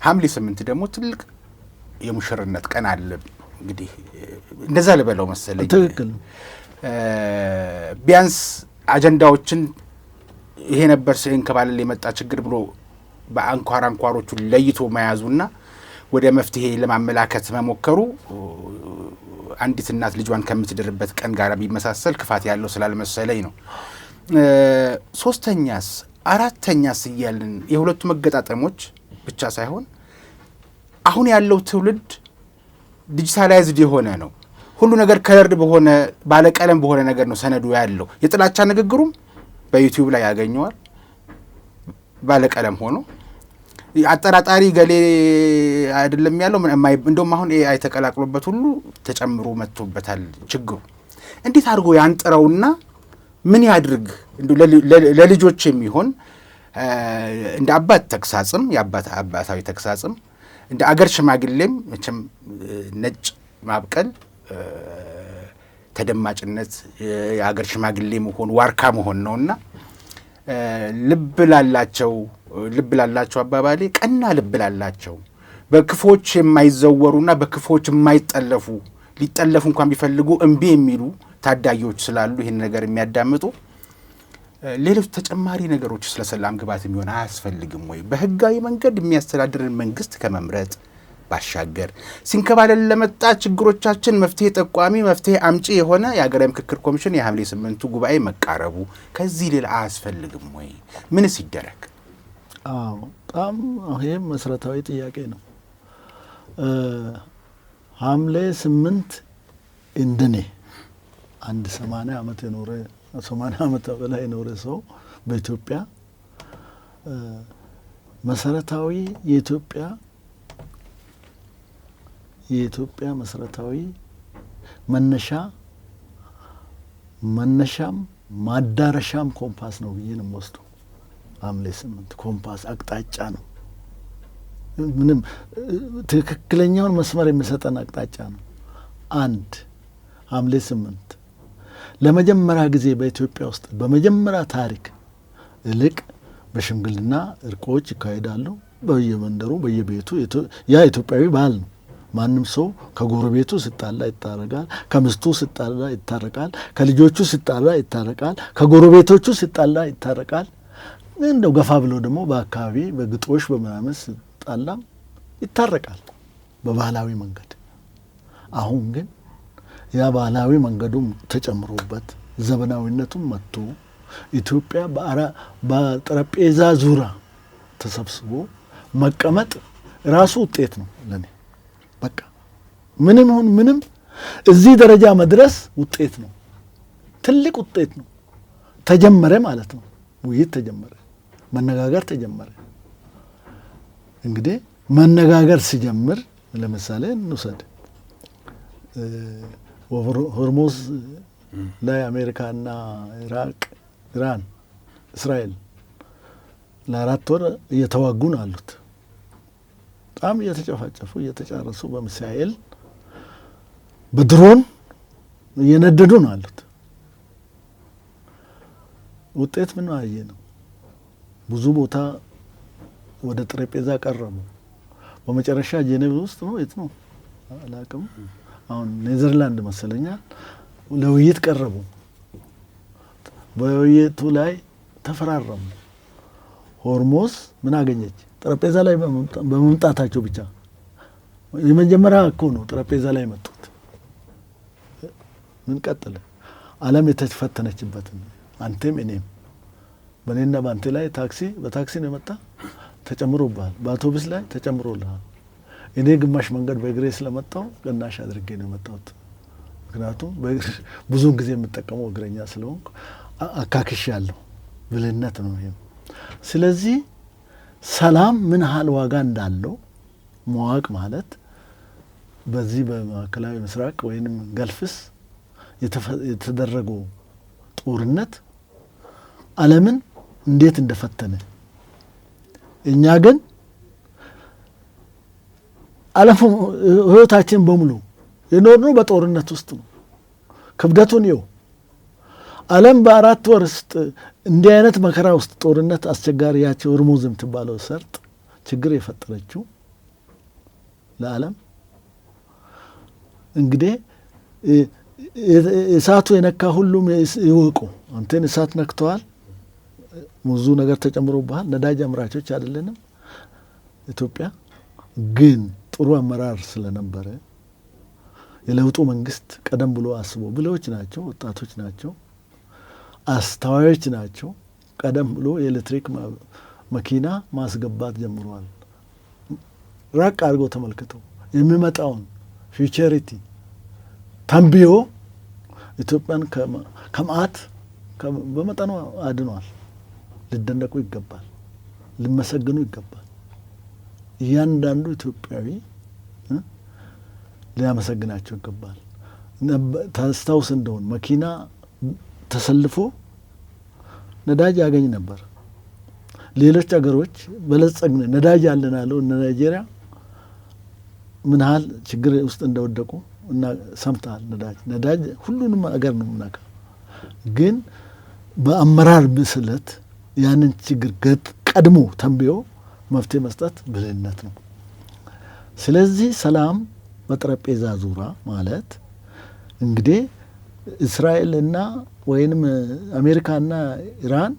ሐምሌ 8 ደግሞ ትልቅ የሙሽርነት ቀን አለ። እንግዲህ እንደዛ ልበለው መሰለኝ። ትክክል። ቢያንስ አጀንዳዎችን ይሄ ነበር ሲንከባለል የመጣ ችግር ብሎ በአንኳሮቹ ለይቶ መያዙና ወደ መፍትሄ ለማመላከት መሞከሩ አንዲት እናት ልጇን ከምትድርበት ቀን ጋር ቢመሳሰል ክፋት ያለው ስላልመሰለኝ ነው። ሶስተኛስ አራተኛስ እያልን የሁለቱ መገጣጠሞች ብቻ ሳይሆን አሁን ያለው ትውልድ ዲጂታላይዝድ የሆነ ነው። ሁሉ ነገር ከለርድ በሆነ ባለቀለም በሆነ ነገር ነው ሰነዱ ያለው። የጥላቻ ንግግሩም በዩቲዩብ ላይ ያገኘዋል ባለቀለም ሆኖ አጠራጣሪ ገሌ አይደለም ያለው እንደውም አሁን ኤአይ ተቀላቅሎበት ሁሉ ተጨምሮ መጥቶበታል። ችግሩ እንዴት አድርጎ ያንጥረውና ምን ያድርግ ለልጆች የሚሆን እንደ አባት ተግሳጽም የአባታዊ ተግሳጽም እንደ አገር ሽማግሌም መቼም ነጭ ማብቀል ተደማጭነት የአገር ሽማግሌ መሆን ዋርካ መሆን ነውና ልብ ላላቸው አባባሌ ቀና ልብ ላላቸው በክፎች የማይዘወሩና በክፎች የማይጠለፉ ሊጠለፉ እንኳን ቢፈልጉ እምቢ የሚሉ ታዳጊዎች ስላሉ ይህን ነገር የሚያዳምጡ ሌሎች ተጨማሪ ነገሮች ስለ ሰላም ግባት የሚሆን አያስፈልግም ወይ? በህጋዊ መንገድ የሚያስተዳድርን መንግስት ከመምረጥ ባሻገር ሲንከባለል ለመጣ ችግሮቻችን መፍትሄ ጠቋሚ መፍትሄ አምጪ የሆነ የሀገራዊ ምክክር ኮሚሽን የሐምሌ 8ቱ ጉባኤ መቃረቡ ከዚህ ሌላ አያስፈልግም ወይ? ምንስ ይደረግ? በጣም ይህም መሰረታዊ ጥያቄ ነው። ሐምሌ 8 እንደኔ አንድ 80 ዓመት በላይ የኖረ ሰው በኢትዮጵያ መሰረታዊ የኢትዮጵያ መሰረታዊ መነሻም ማዳረሻም ኮምፓስ ነው ብዬ ነው የምወስደው። ሐምሌ 8 ኮምፓስ አቅጣጫ ነው። ምንም ትክክለኛውን መስመር የሚሰጠን አቅጣጫ ነው። አንድ ሐምሌ 8 ለመጀመሪያ ጊዜ በኢትዮጵያ ውስጥ በመጀመሪያ ታሪክ እልቅ በሽምግልና እርቆች ይካሄዳሉ። በየመንደሩ በየቤቱ ያ ኢትዮጵያዊ ባህል ነው። ማንም ሰው ከጎረቤቱ ሲጣላ ይታረቃል፣ ከምስቱ ሲጣላ ይታረቃል፣ ከልጆቹ ሲጣላ ይታረቃል፣ ከጎረቤቶቹ ሲጣላ ይታረቃል። እንደው ገፋ ብሎ ደግሞ በአካባቢ በግጦሽ በምናምን ሲጣላም ይታረቃል በባህላዊ መንገድ። አሁን ግን ያ ባህላዊ መንገዱም ተጨምሮበት ዘመናዊነቱም መጥቶ ኢትዮጵያ በጠረጴዛ ዙሪያ ተሰብስቦ መቀመጥ ራሱ ውጤት ነው ለኔ። በቃ ምንም ይሁን ምንም እዚህ ደረጃ መድረስ ውጤት ነው፣ ትልቅ ውጤት ነው። ተጀመረ ማለት ነው። ውይይት ተጀመረ፣ መነጋገር ተጀመረ። እንግዲህ መነጋገር ሲጀምር ለምሳሌ እንውሰድ፣ ሆርሙዝ ላይ አሜሪካና ኢራን፣ እስራኤል ለ4 ወር እየተዋጉ ነው አሉት። በጣም እየተጨፋጨፉ እየተጫረሱ በሚሳኤል በድሮን እየነደዱ ነው አሉት። ውጤት ምን አየ ነው? ብዙ ቦታ ወደ ጠረጴዛ ቀረቡ። በመጨረሻ ጄኔቭ ውስጥ ነው የት ነው አላውቅም፣ አሁን ኔዘርላንድ መሰለኛል፣ ለውይይት ቀረቡ። በውይይቱ ላይ ተፈራረሙ። ሆርሙዝ ምን አገኘች? ጠረጴዛ ላይ በመምጣታቸው ብቻ የመጀመሪያ እኮ ነው ጠረጴዛ ላይ መጡት። ምን ቀጥለ? ዓለም የተፈተነችበትን አንተም እኔም በእኔና በአንተ ላይ በታክሲ ነው የመጣ ተጨምሮብሃል፣ በአውቶቡስ ላይ ተጨምሮልሃል። እኔ ግማሽ መንገድ በእግሬ ስለመጣው ቅናሽ አድርጌ ነው የመጣሁት። ምክንያቱም ብዙውን ጊዜ የምጠቀመው እግረኛ ስለሆንኩ አካክሽ ያለው ብልህነት ነው ይሄ። ስለዚህ ሰላም ምን ያህል ዋጋ እንዳለው ማወቅ ማለት በዚህ በማዕከላዊ ምስራቅ ወይንም ገልፍስ የተደረገው ጦርነት ዓለምን እንዴት እንደፈተነ እኛ ግን ዓለም ህይወታችን በሙሉ የኖርነው በጦርነት ውስጥ ነው። ክብደቱን ይው ዓለም በ4 ወር ውስጥ እንዲህ አይነት መከራ ውስጥ ጦርነት አስቸጋሪ ያቸው ሆርሙዝ የምትባለው ሰርጥ ችግር የፈጠረችው ለዓለም እንግዲህ እሳቱ የነካ ሁሉም ይወቁ። አንተን እሳት ነክተዋል፣ ብዙ ነገር ተጨምሮብሃል። ነዳጅ አምራቾች አይደለንም ኢትዮጵያ። ግን ጥሩ አመራር ስለነበረ የለውጡ መንግስት ቀደም ብሎ አስቦ ብሎች ናቸው፣ ወጣቶች ናቸው፣ አስተዋዮች ናቸው። ቀደም ብሎ የኤሌክትሪክ መኪና ማስገባት ጀምሯል። ራቅ አድርገው ተመልክተው የሚመጣውን ፊውቸሪቲ ተንብዮ ኢትዮጵያን ከመዓት በመጠኑ አድኗል። ሊደነቁ ይገባል፣ ሊመሰገኑ ይገባል። እያንዳንዱ ኢትዮጵያዊ ሊያመሰግናቸው ይገባል። ታስታውስ እንደሆን መኪና ተሰልፎ ነዳጅ ያገኝ ነበር። ሌሎች አገሮች በለጸግን ነዳጅ ያለን አለው እነ ናይጄሪያ ምን ያህል ችግር ውስጥ እንደወደቁ እና ሰምተሃል። ነዳጅ ሁሉንም አገር ነው ምናካ፣ ግን በአመራር ብስለት ያንን ችግር ቀድሞ ተንብዮ መፍትሄ መስጠት ብልህነት ነው። ስለዚህ ሰላም በጠረጴዛ ዙሪያ ማለት እንግዲህ እስራኤልና ወይንም አሜሪካና ኢራን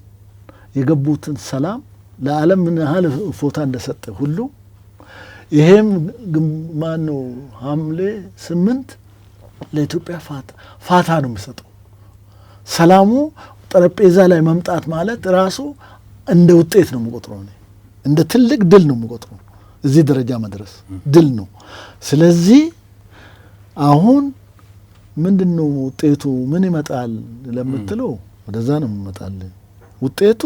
የገቡትን ሰላም ለዓለም ምን ያህል ፎታ እንደሰጠ ሁሉ ይሄም ማን ነው ሐምሌ 8 ለኢትዮጵያ ፋታ ነው የሚሰጠው። ሰላሙ ጠረጴዛ ላይ መምጣት ማለት ራሱ እንደ ውጤት ነው የምቆጥረው፣ እንደ ትልቅ ድል ነው የምቆጥረው። እዚህ ደረጃ መድረስ ድል ነው። ስለዚህ አሁን ምንድነው ውጤቱ ምን ይመጣል ለምትለው ወደዛ ነው ይመጣል። ውጤቱ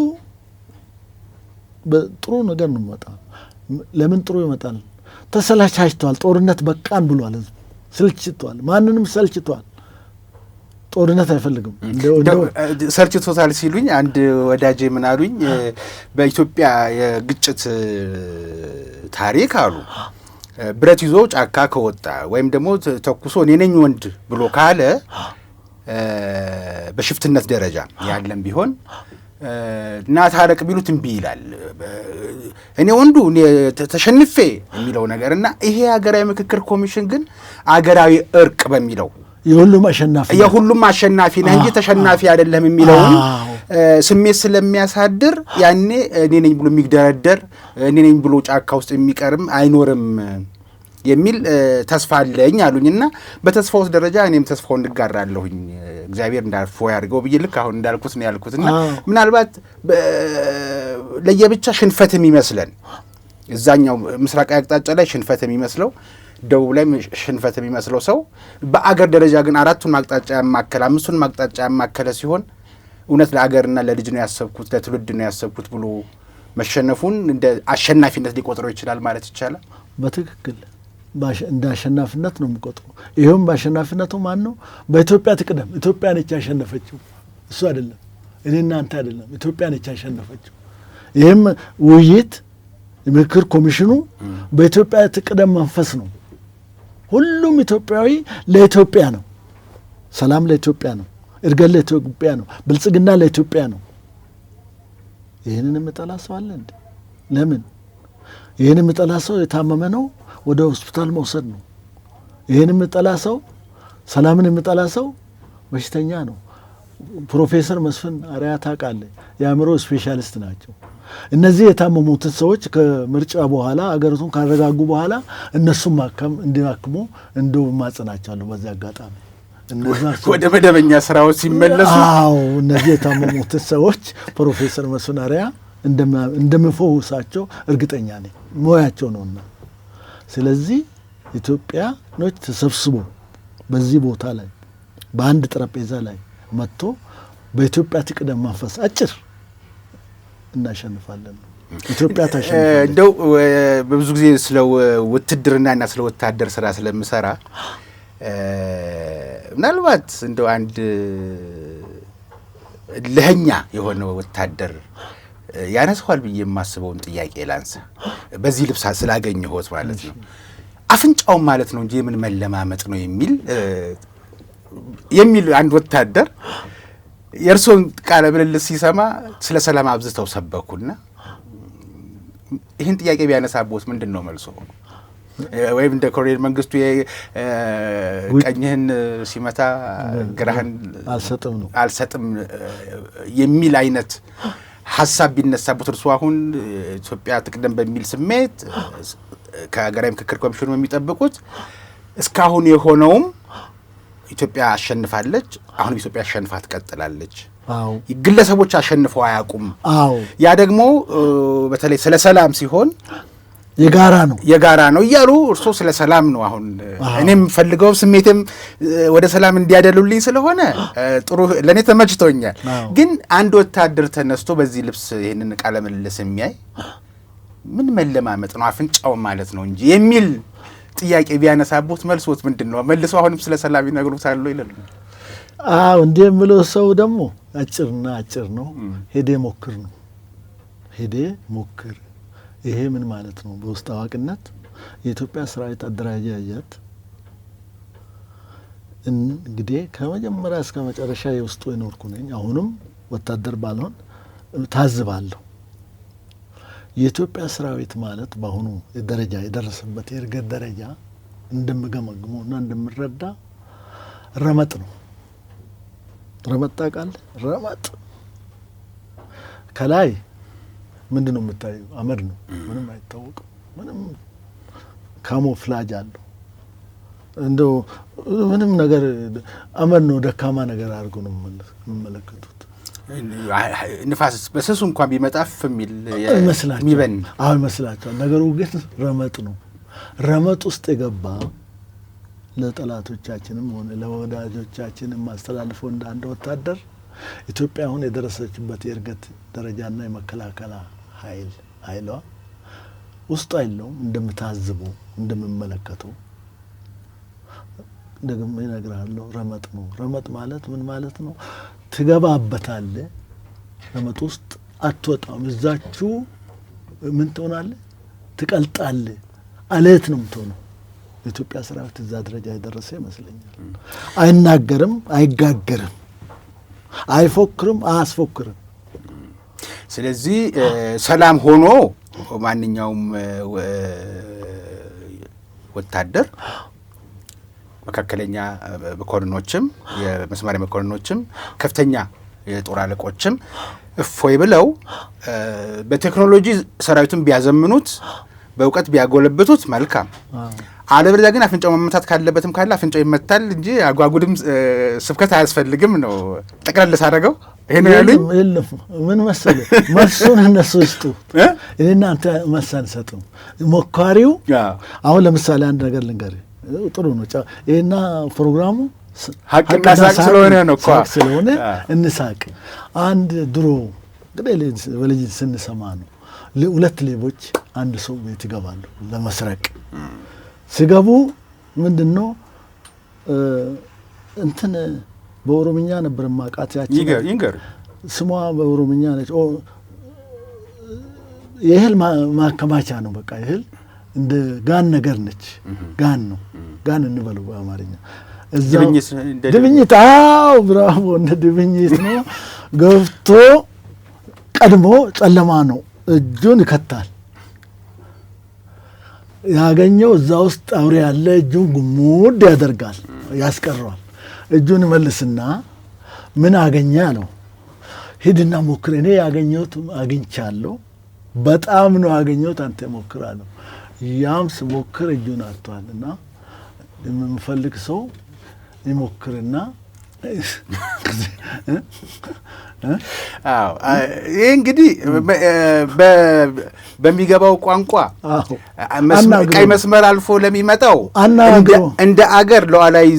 በጥሩ ነገር ነው የሚመጣው። ለምን ጥሩ ይመጣል? ተሰላቻችቷል። ጦርነት በቃን ብሏል። ህዝብ ሰልችቷል። ማንንም ሰልችቷል። ጦርነት አይፈልግም። ሰልችቶታል ሲሉኝ አንድ ወዳጄ ምን አሉኝ፣ በኢትዮጵያ የግጭት ታሪክ አሉ ብረት ይዞ ጫካ ከወጣ ወይም ደግሞ ተኩሶ እኔ ነኝ ወንድ ብሎ ካለ በሽፍትነት ደረጃ ያለም ቢሆን እና ታረቅ ቢሉት እምቢ ይላል። እኔ ወንዱ እኔ ተሸንፌ የሚለው ነገር እና ይሄ ሀገራዊ ምክክር ኮሚሽን ግን አገራዊ እርቅ በሚለው የሁሉም አሸናፊ ነህ እንጂ ተሸናፊ አይደለም የሚለውን ስሜት ስለሚያሳድር ያኔ እኔ ነኝ ብሎ የሚግደረደር እኔ ነኝ ብሎ ጫካ ውስጥ የሚቀርም አይኖርም የሚል ተስፋ አለኝ አሉኝና በተስፋው ደረጃ እኔም ተስፋው እንጋራለሁኝ። እግዚአብሔር እንዳርፎ ያድርገው ብዬ ልክ አሁን እንዳልኩት ነው ያልኩትና ምናልባት ለየብቻ ሽንፈት የሚመስለን እዛኛው ምስራቃዊ አቅጣጫ ላይ ሽንፈት የሚመስለው ደቡብ ላይ ሽንፈት የሚመስለው ሰው በአገር ደረጃ ግን አራቱን አቅጣጫ ያማከለ አምስቱን አቅጣጫ ያማከለ ሲሆን እውነት ለአገርና ለልጅ ነው ያሰብኩት ለትውልድ ነው ያሰብኩት ብሎ መሸነፉን እንደ አሸናፊነት ሊቆጥረው ይችላል ማለት ይቻላል። በትክክል እንደ አሸናፊነት ነው የሚቆጥረው። ይሄም በአሸናፊነቱ ማን ነው? በኢትዮጵያ ትቅደም። ኢትዮጵያ ነች ያሸነፈችው፣ እሱ አይደለም፣ እኔና አንተ አይደለም። ኢትዮጵያ ነች ያሸነፈችው። ይሄም ውይይት ምክክር ኮሚሽኑ በኢትዮጵያ ትቅደም መንፈስ ነው። ሁሉም ኢትዮጵያዊ ለኢትዮጵያ ነው። ሰላም ለኢትዮጵያ ነው። እድገት ለኢትዮጵያ ነው። ብልጽግና ለኢትዮጵያ ነው። ይህንን የምጠላ ሰው አለ እንዴ? ለምን? ይህን የምጠላ ሰው የታመመ ነው፣ ወደ ሆስፒታል መውሰድ ነው። ይህን የምጠላ ሰው፣ ሰላምን የምጠላ ሰው በሽተኛ ነው። ፕሮፌሰር መስፍን አርአያ ታውቃለህ፣ የአእምሮ ስፔሻሊስት ናቸው። እነዚህ የታመሙትን ሰዎች ከምርጫ በኋላ አገሪቱን ካረጋጉ በኋላ እነሱም ማከም እንዲያክሙ እንደው ማጽናቻለሁ። በዚህ አጋጣሚ ወደ መደበኛ ስራዎች ሲመለሱ እነዚህ የታመሙትን ሰዎች ፕሮፌሰር መስፍን አርአያ እንደሚፈውሳቸው እርግጠኛ ነኝ፣ ሙያቸው ነውና። ስለዚህ ኢትዮጵያኖች ተሰብስቦ በዚህ ቦታ ላይ በአንድ ጠረጴዛ ላይ መጥቶ በኢትዮጵያ ትቅደም መንፈስ አጭር እናሸንፋለን። ኢትዮጵያ ታሸንፋለች። እንደው በብዙ ጊዜ ስለ ውትድርናና ስለ ወታደር ስራ ስለምሰራ ምናልባት እንደው አንድ ለህኛ የሆነ ወታደር ያነሳዋል ብዬ የማስበውን ጥያቄ ላንሳ። በዚህ ልብስ ስላገኘሁት ማለት ነው። አፍንጫው ማለት ነው እንጂ ምን መለማመጥ ነው የሚል አንድ ወታደር የእርሶን ቃለ ምልልስ ሲሰማ ስለ ሰላም አብዝተው ሰበኩና ይህን ጥያቄ ቢያነሳቦት ምንድን ነው መልሶ? ወይም እንደ ኮሎኔል መንግስቱ ቀኝህን ሲመታ ግራህን አልሰጥም የሚል አይነት ሀሳብ ቢነሳቦት እርሱ አሁን ኢትዮጵያ ትቅደም በሚል ስሜት ከሀገራዊ ምክክር ኮሚሽኑ የሚጠብቁት እስካሁን የሆነውም ኢትዮጵያ አሸንፋለች፣ አሁንም ኢትዮጵያ አሸንፋ ትቀጥላለች። ግለሰቦች አሸንፈው አያውቁም። ያ ደግሞ በተለይ ስለ ሰላም ሲሆን የጋራ ነው እያሉ እርሶ ስለ ሰላም ነው አሁን እኔም ፈልገው ስሜቴም ወደ ሰላም እንዲያደሉልኝ ስለሆነ ጥሩ ለኔ ተመችቶኛል። ግን አንድ ወታደር ተነስቶ በዚህ ልብስ ይሄንን ቃለ ምልልስ የሚያይ ምን መለማመጥ ነው አፍንጫው ማለት ነው እንጂ የሚል ጥያቄ ቢያነሳቦት መልሶት ምንድነው? መልሶ አሁንም ስለ ሰላም ይነግሩታል ይላል። እንዴ የምለው ሰው ደግሞ አጭር ነው። ሄዴ ሞክር ይሄ ምን ማለት ነው? በውስጥ አዋቂነት የኢትዮጵያ ሰራዊት አደረጃጀት እንግዲህ ከመጀመሪያ እስከ መጨረሻ የውስጡ የኖርኩ ነኝ። አሁንም ወታደር ባልሆን ታዝባለሁ። የኢትዮጵያ ሰራዊት ማለት በአሁኑ ደረጃ የደረሰበት የእርገት ደረጃ እንደምገመግመውና እንደምረዳ ረመጥ ነው። ረመጥ ታውቃለህ? ረመጥ ከላይ ምንድን ነው የምታየው? አመድ ነው። ምንም አይታወቅም። ምንም ካሞፍላጅ አለው። እንደው ምንም ነገር አመድ ነው። ደካማ ነገር አድርጎ ነው የሚመለከቱት። ንፋስ በስሱ እንኳን ቢመጣፍ የሚል ይመስላቸዋል። ነገሩ ግን ረመጥ ነው። ረመጥ ውስጥ የገባ ለጠላቶቻችንም ሆነ ለወዳጆቻችንም ማስተላልፎ እንደ አንድ ወታደር ኢትዮጵያ አሁን የደረሰችበት የእርገት ደረጃና የመከላከላ ኃይሏ ውስጡ አይለውም። እንደምታዝበው እንደምመለከተው ደግሞ ይነግራለሁ። ረመጥ ነው። ረመጥ ማለት ምን ማለት ነው? ትገባበታለህ። ረመጥ ውስጥ አትወጣም። እዛችሁ ምን ትሆናለህ? ትቀልጣለህ። አለት ነው የምትሆነው። የኢትዮጵያ ሰራዊት እዛ ደረጃ የደረሰ ይመስለኛል። አይናገርም፣ አይጋገርም፣ አይፎክርም፣ አያስፎክርም። ስለዚህ ሰላም ሆኖ ማንኛውም ወታደር መካከለኛ መኮንኖችም የመስመር መኮንኖችም ከፍተኛ የጦር አለቆችም እፎይ ብለው በቴክኖሎጂ ሰራዊቱን ቢያዘምኑት በእውቀት ቢያጎለብቱት መልካም። አለበለዚያ ግን አፍንጫው መመታት ካለበትም ካለ አፍንጫው ይመታል እንጂ አጓጉድም ስብከት አያስፈልግም ነው። ጠቅላላ ሳደርገው ይሄ ነው ያሉኝ። ምን መሰለህ መልሱን እነሱ ይስጡ። እኔና አንተ መልስ አንሰጥም። ሞካሪው አሁን ለምሳሌ አንድ ነገር ልንገርህ። ጥሩ ነው ይሄና ፕሮግራሙ ሀቅና ሳቅ ስለሆነ ነው እኮ ስለሆነ እንሳቅ። አንድ ድሮ እንግዲህ በልጅ ስንሰማ ነው ሁለት ሌቦች አንድ ሰው ቤት ይገባሉ ለመስረቅ። ሲገቡ ምንድነው እንትን በኦሮምኛ ነበር ማቃት ያቺ ይንገር ስሟ በኦሮምኛ ነች። የእህል ማከማቻ ነው። በቃ እህል እንደ ጋን ነገር ነች። ጋን ነው። ጋን እንበለው በአማርኛ ድብኝት። አዎ ብራቮ፣ እንደ ድብኝት ነው። ገብቶ ቀድሞ ጨለማ ነው። እጁን ይከታል። ያገኘው እዛ ውስጥ አውሬ ያለ እጁን ጉሙድ ያደርጋል፣ ያስቀረዋል። እጁን መልስና ምን አገኘ አለው። ሂድና ሞክር። እኔ ያገኘሁት አግኝቻለሁ፣ በጣም ነው ያገኘሁት፣ አንተ ሞክር አለው። ያም ስሞክር እጁን አጥቷልና የምፈልግ ሰው ይሞክርና ይሄ እንግዲህ በሚገባው ቋንቋ ቀይ መስመር አልፎ ለሚመጣው እንደ አገር ሉዓላዊ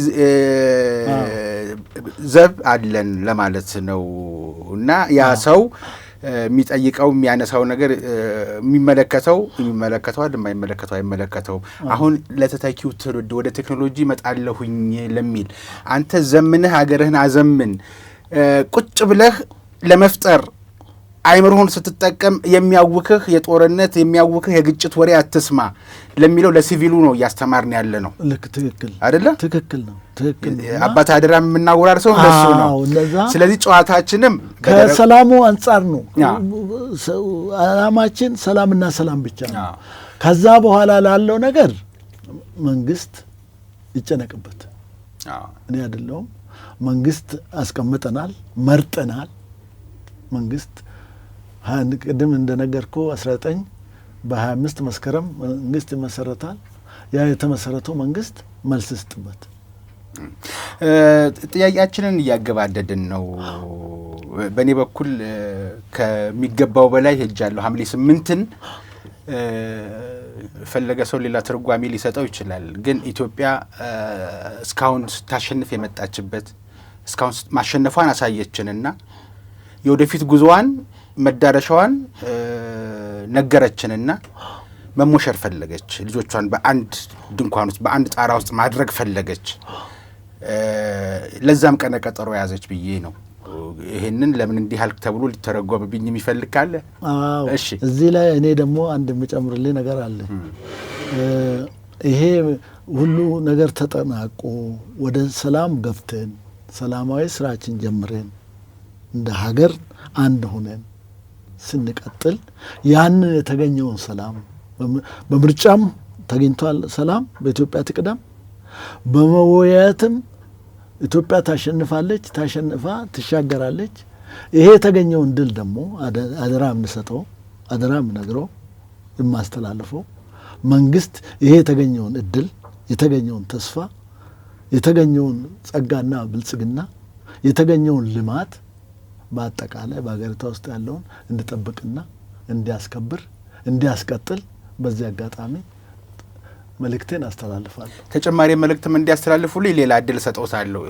ዘብ አለን ለማለት ነው። እና ያ ሰው የሚጠይቀው የሚያነሳው ነገር የሚመለከተው የማይመለከተው አይመለከተው። አሁን ለተተኪው ትውልድ ወደ ቴክኖሎጂ እመጣለሁኝ ለሚል አንተ ዘምነህ ሀገርህን አዘምን ቁጭ ብለህ ለመፍጠር አይምሮህን ስትጠቀም የሚያውክህ የጦርነት የሚያውክህ የግጭት ወሬ አትስማ ለሚለው ለሲቪሉ ነው እያስተማርን ያለ ነው። ልክ ትክክል አይደለ? ትክክል ነው። ትክክል አባት አደራ የምናወራርሰው እንደሱ ነው። ስለዚህ ጨዋታችንም ከሰላሙ አንጻር ነው። አላማችን ሰላምና ሰላም ብቻ ነው። ከዛ በኋላ ላለው ነገር መንግስት ይጨነቅበት። እኔ አይደለሁም። መንግስት አስቀምጠናል፣ መርጠናል። መንግስት ቅድም እንደነገርኩ 1925 መስከረም መንግስት ይመሰረታል። ያ የተመሰረተው መንግስት መልስ ይስጥበት። ጥያቄያችንን እያገባደድን ነው። በእኔ በኩል ከሚገባው በላይ ሄጃለሁ። ሐምሌ 8ን ፈለገ ሰው ሌላ ትርጓሜ ሊሰጠው ይችላል። ግን ኢትዮጵያ እስካሁን ስታሸንፍ የመጣችበት እስካሁን ማሸነፏን አሳየችንና የወደፊት ጉዞዋን መዳረሻዋን ነገረችንና መሞሸር ፈለገች። ልጆቿን በአንድ ድንኳን ውስጥ በአንድ ጣራ ውስጥ ማድረግ ፈለገች። ለዛም ቀነ ቀጠሮ ያዘች ብዬ ነው። ይሄንን ለምን እንዲህ አልክ ተብሎ ሊተረጎምብኝ የሚፈልግ ካለ እሺ። እዚህ ላይ እኔ ደግሞ አንድ የምጨምርልኝ ነገር አለ። ይሄ ሁሉ ነገር ተጠናቆ ወደ ሰላም ገብተን ሰላማዊ ስራችን ጀምረን እንደ ሀገር አንድ ሆነን ስንቀጥል ያንን የተገኘውን ሰላም በምርጫም ተገኝቷል። ሰላም በኢትዮጵያ ትቅደም በመወያየትም ኢትዮጵያ ታሸንፋለች፣ ታሸንፋ ትሻገራለች። ይሄ የተገኘውን ድል ደግሞ አደራ የምሰጠው አደራ የምነግረው የማስተላልፈው መንግስት ይሄ የተገኘውን እድል የተገኘውን ተስፋ የተገኘውን ጸጋና ብልጽግና የተገኘውን ልማት በአጠቃላይ በሀገሪቷ ውስጥ ያለውን እንዲጠብቅና እንዲያስከብር እንዲያስቀጥል በዚህ አጋጣሚ መልእክቴን አስተላልፋለሁ። ተጨማሪ መልእክትም እንዲያስተላልፉልኝ ሌላ እድል ሰጠውታለሁ።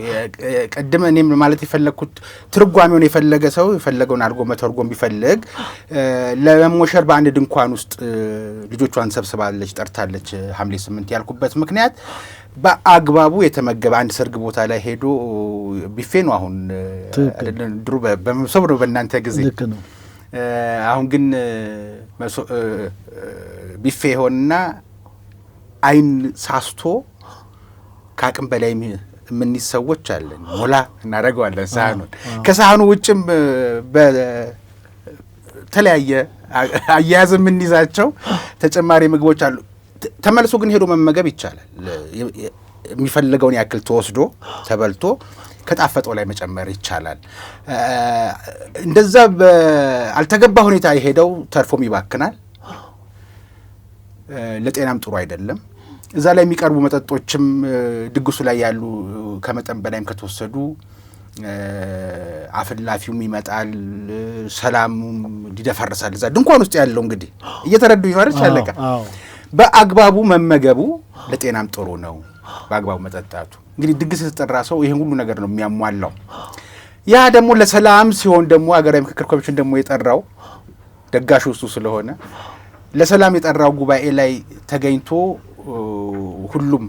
ቀድመ እኔም ማለት የፈለግኩት ትርጓሜውን የፈለገ ሰው የፈለገውን አድርጎ መተርጎም ቢፈልግ ለመሞሸር በአንድ ድንኳን ውስጥ ልጆቿን ሰብስባለች፣ ጠርታለች ሐምሌ 8 ያልኩበት ምክንያት በአግባቡ የተመገበ አንድ ሰርግ ቦታ ላይ ሄዶ ቢፌ ነው። አሁን ድሮ በመሶብ ነው በእናንተ ጊዜ። ልክ ነው። አሁን ግን ቢፌ ሆንና አይን ሳስቶ ከአቅም በላይ የምንይዝ ሰዎች አለን። ሞላ እናደርገዋለን ሳህኑን። ከሳህኑ ውጭም በተለያየ አያያዝ የምንይዛቸው ተጨማሪ ምግቦች አሉ። ተመልሶ ግን ሄዶ መመገብ ይቻላል። የሚፈልገውን ያክል ተወስዶ ተበልቶ ከጣፈጠው ላይ መጨመር ይቻላል። እንደዛ በአልተገባ ሁኔታ የሄደው ተርፎም ይባክናል፣ ለጤናም ጥሩ አይደለም። እዛ ላይ የሚቀርቡ መጠጦችም ድግሱ ላይ ያሉ ከመጠን በላይም ከተወሰዱ አፍላፊውም ይመጣል፣ ሰላሙም ይደፈርሳል። እዛ ድንኳን ውስጥ ያለው እንግዲህ እየተረዱ ይኖርች ያለቀ በአግባቡ መመገቡ ለጤናም ጥሩ ነው። በአግባቡ መጠጣቱ እንግዲህ ድግስ የተጠራ ሰው ይሄን ሁሉ ነገር ነው የሚያሟላው። ያ ደግሞ ለሰላም ሲሆን ደግሞ ሀገራዊ ምክክር ኮሚሽን ደግሞ የጠራው ደጋሹ እሱ ስለሆነ ለሰላም የጠራው ጉባኤ ላይ ተገኝቶ ሁሉም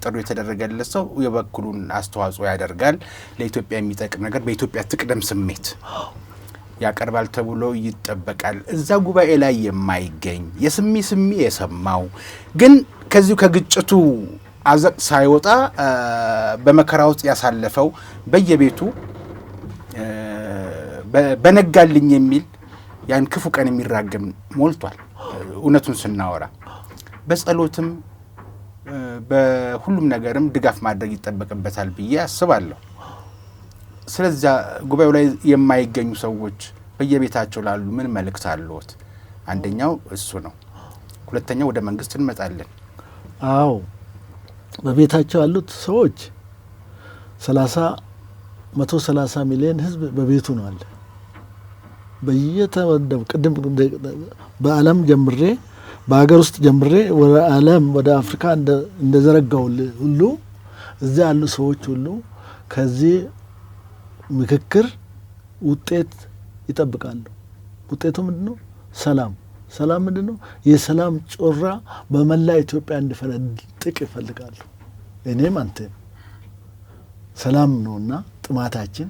ጥሪ የተደረገለት ሰው የበኩሉን አስተዋጽኦ ያደርጋል። ለኢትዮጵያ የሚጠቅም ነገር በኢትዮጵያ ትቅደም ስሜት ያቀርባል ተብሎ ይጠበቃል። እዛ ጉባኤ ላይ የማይገኝ የስሚ የሰማው ግን ከዚሁ ከግጭቱ አዘቅ ሳይወጣ በመከራ ውስጥ ያሳለፈው በየቤቱ በነጋልኝ የሚል ያን ክፉ ቀን የሚራገም ሞልቷል። እውነቱን ስናወራ በጸሎትም በሁሉም ነገርም ድጋፍ ማድረግ ይጠበቅበታል ብዬ አስባለሁ። ስለዚህ ጉባኤው ላይ የማይገኙ ሰዎች በየቤታቸው ላሉ ምን መልእክት አለዎት? አንደኛው እሱ ነው። ሁለተኛው ወደ መንግስት እንመጣለን። አዎ በቤታቸው ያሉት ሰዎች 130 ሚሊዮን ህዝብ በቤቱ ነው አለ። በየተወደብ ቅድም በዓለም ጀምሬ በሀገር ውስጥ ጀምሬ ወደ ዓለም ወደ አፍሪካ እንደዘረጋው ሁሉ እዚያ ያሉ ሰዎች ሁሉ ከዚህ ምክክር ውጤት ይጠብቃሉ። ውጤቱ ምንድነው? ሰላም። ሰላም ምንድነው? የሰላም ጮራ በመላ ኢትዮጵያ እንዲፈነጥቅ ይፈልጋሉ። እኔም አንተም ሰላም ነውና ጥማታችን፣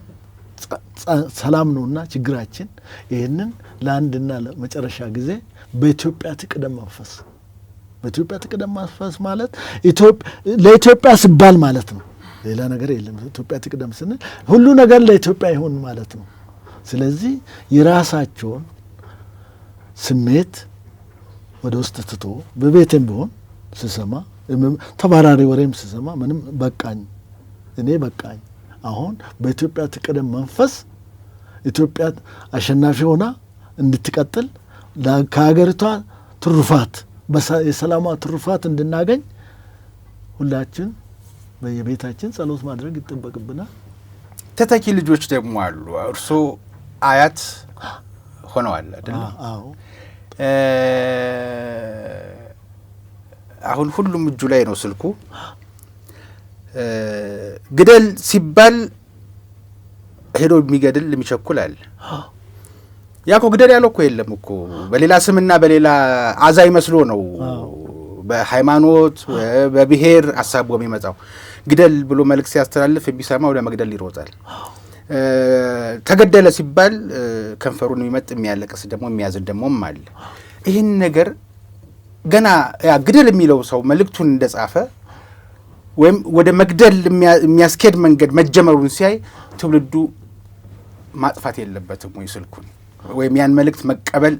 ሰላም ነውና ችግራችን። ይህንን ለአንድና ለመጨረሻ ጊዜ በኢትዮጵያ ትቅደም መንፈስ፣ በኢትዮጵያ ትቅደም መንፈስ ማለት ለኢትዮጵያ ሲባል ማለት ነው። ሌላ ነገር የለም። ኢትዮጵያ ትቅደም ስንል ሁሉ ነገር ለኢትዮጵያ ይሁን ማለት ነው። ስለዚህ የራሳቸውን ስሜት ወደ ውስጥ ትቶ በቤቴም ቢሆን ስሰማ ተባራሪ ወሬም ስሰማ ምንም በቃኝ፣ እኔ በቃኝ። አሁን በኢትዮጵያ ትቅደም መንፈስ ኢትዮጵያ አሸናፊ ሆና እንድትቀጥል ከሀገሪቷ ትሩፋት የሰላሟ ትሩፋት እንድናገኝ ሁላችን በየቤታችን ጸሎት ማድረግ ይጠበቅብናል። ተተኪ ልጆች ደግሞ አሉ። እርሶ አያት ሆነዋል አይደል? አዎ። አሁን ሁሉም እጁ ላይ ነው ስልኩ። ግደል ሲባል ሄዶ የሚገድል የሚቸኩል አለ። ያ እኮ ግደል ያለው እኮ የለም እኮ በሌላ ስምና በሌላ አዛኝ መስሎ ነው በሃይማኖት በብሔር አሳቦ የሚመጣው። ግደል ብሎ መልእክት ሲያስተላልፍ የሚሰማው ለመግደል ይሮጣል። ተገደለ ሲባል ከንፈሩን የሚመጥ የሚያለቅስ ደግሞ የሚያዝን ደግሞም አለ። ይህን ነገር ገና ያ ግደል የሚለው ሰው መልእክቱን እንደጻፈ ወይም ወደ መግደል የሚያስኬድ መንገድ መጀመሩን ሲያይ ትውልዱ ማጥፋት የለበትም ወይ ስልኩን ወይም ያን መልእክት መቀበል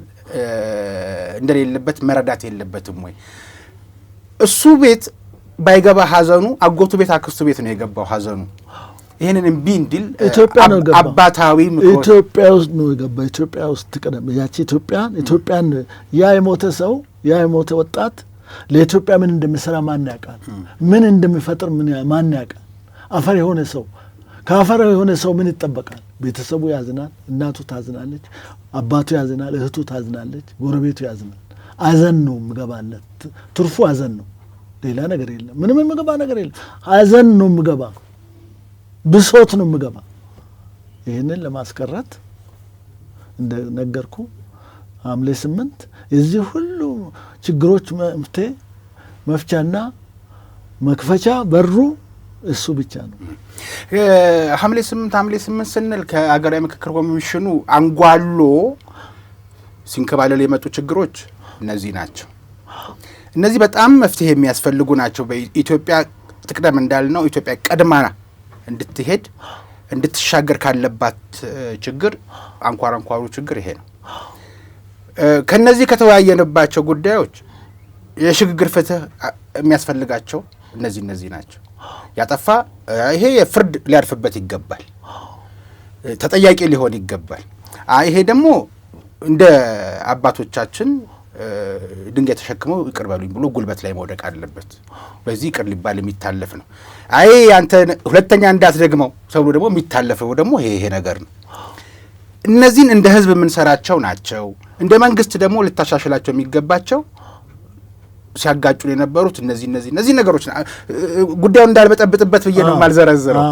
እንደሌለበት መረዳት የለበትም ወይ? እሱ ቤት ባይገባ ሐዘኑ አጎቱ ቤት አክስቱ ቤት ነው የገባው ሐዘኑ። ይሄንን እምቢ እንዲል አባታዊ ኢትዮጵያ ውስጥ ነው የገባው። ኢትዮጵያ ውስጥ ተቀደም ያቺ ኢትዮጵያን ያ የሞተ ሰው ያ የሞተ ወጣት ለኢትዮጵያ ምን እንደሚሰራ ማን ያውቃል? ምን እንደሚፈጥር ማን ያውቃል? አፈር የሆነ ሰው ከአፈር የሆነ ሰው ምን ይጠበቃል? ቤተሰቡ ያዝናል፣ እናቱ ታዝናለች፣ አባቱ ያዝናል፣ እህቱ ታዝናለች፣ ጎረቤቱ ያዝናል። አዘን ነው የምገባለት። ትርፉ አዘን ነው፣ ሌላ ነገር የለም። ምንም የምገባ ነገር የለም። አዘን ነው የምገባ፣ ብሶት ነው የምገባ። ይህንን ለማስቀረት እንደነገርኩ ሐምሌ 8 የዚህ ሁሉ ችግሮች መፍቻና መክፈቻ በሩ እሱ ብቻ ነው። ሐምሌ 8 ስንል ከአገራዊ ምክክር ኮሚሽኑ አንጓሎ ሲንከባለል የመጡ ችግሮች እነዚህ ናቸው። እነዚህ በጣም መፍትሄ የሚያስፈልጉ ናቸው። በኢትዮጵያ ትቅደም እንዳልነው ኢትዮጵያ ቀድማ እንድትሄድ እንድትሻገር ካለባት ችግር አንኳሩ ችግር ይሄ ነው። ከነዚህ ከተወያየንባቸው ጉዳዮች የሽግግር ፍትህ የሚያስፈልጋቸው እነዚህ ናቸው። ያጠፋ ይሄ የፍርድ ሊያርፍበት ይገባል፣ ተጠያቂ ሊሆን ይገባል። ይሄ ደግሞ እንደ አባቶቻችን ድንጋይ ተሸክመው ይቅር በሉኝ ብሎ ጉልበት ላይ መውደቅ አለበት። በዚህ ይቅር ሊባል የሚታለፍ ነው። አንተ ሁለተኛ እንዳትደግመው ሰው ደግሞ የሚታለፈው ደግሞ ይሄ ነገር ነው። እነዚህን እንደ ህዝብ የምንሰራቸው ናቸው። እንደ መንግስት ደግሞ ልታሻሽላቸው የሚገባቸው ሲያጋጩን የነበሩት እነዚህ ነገሮች ጉዳዩን እንዳልበጠብጥበት ብዬ ነው የማልዘረዝረው።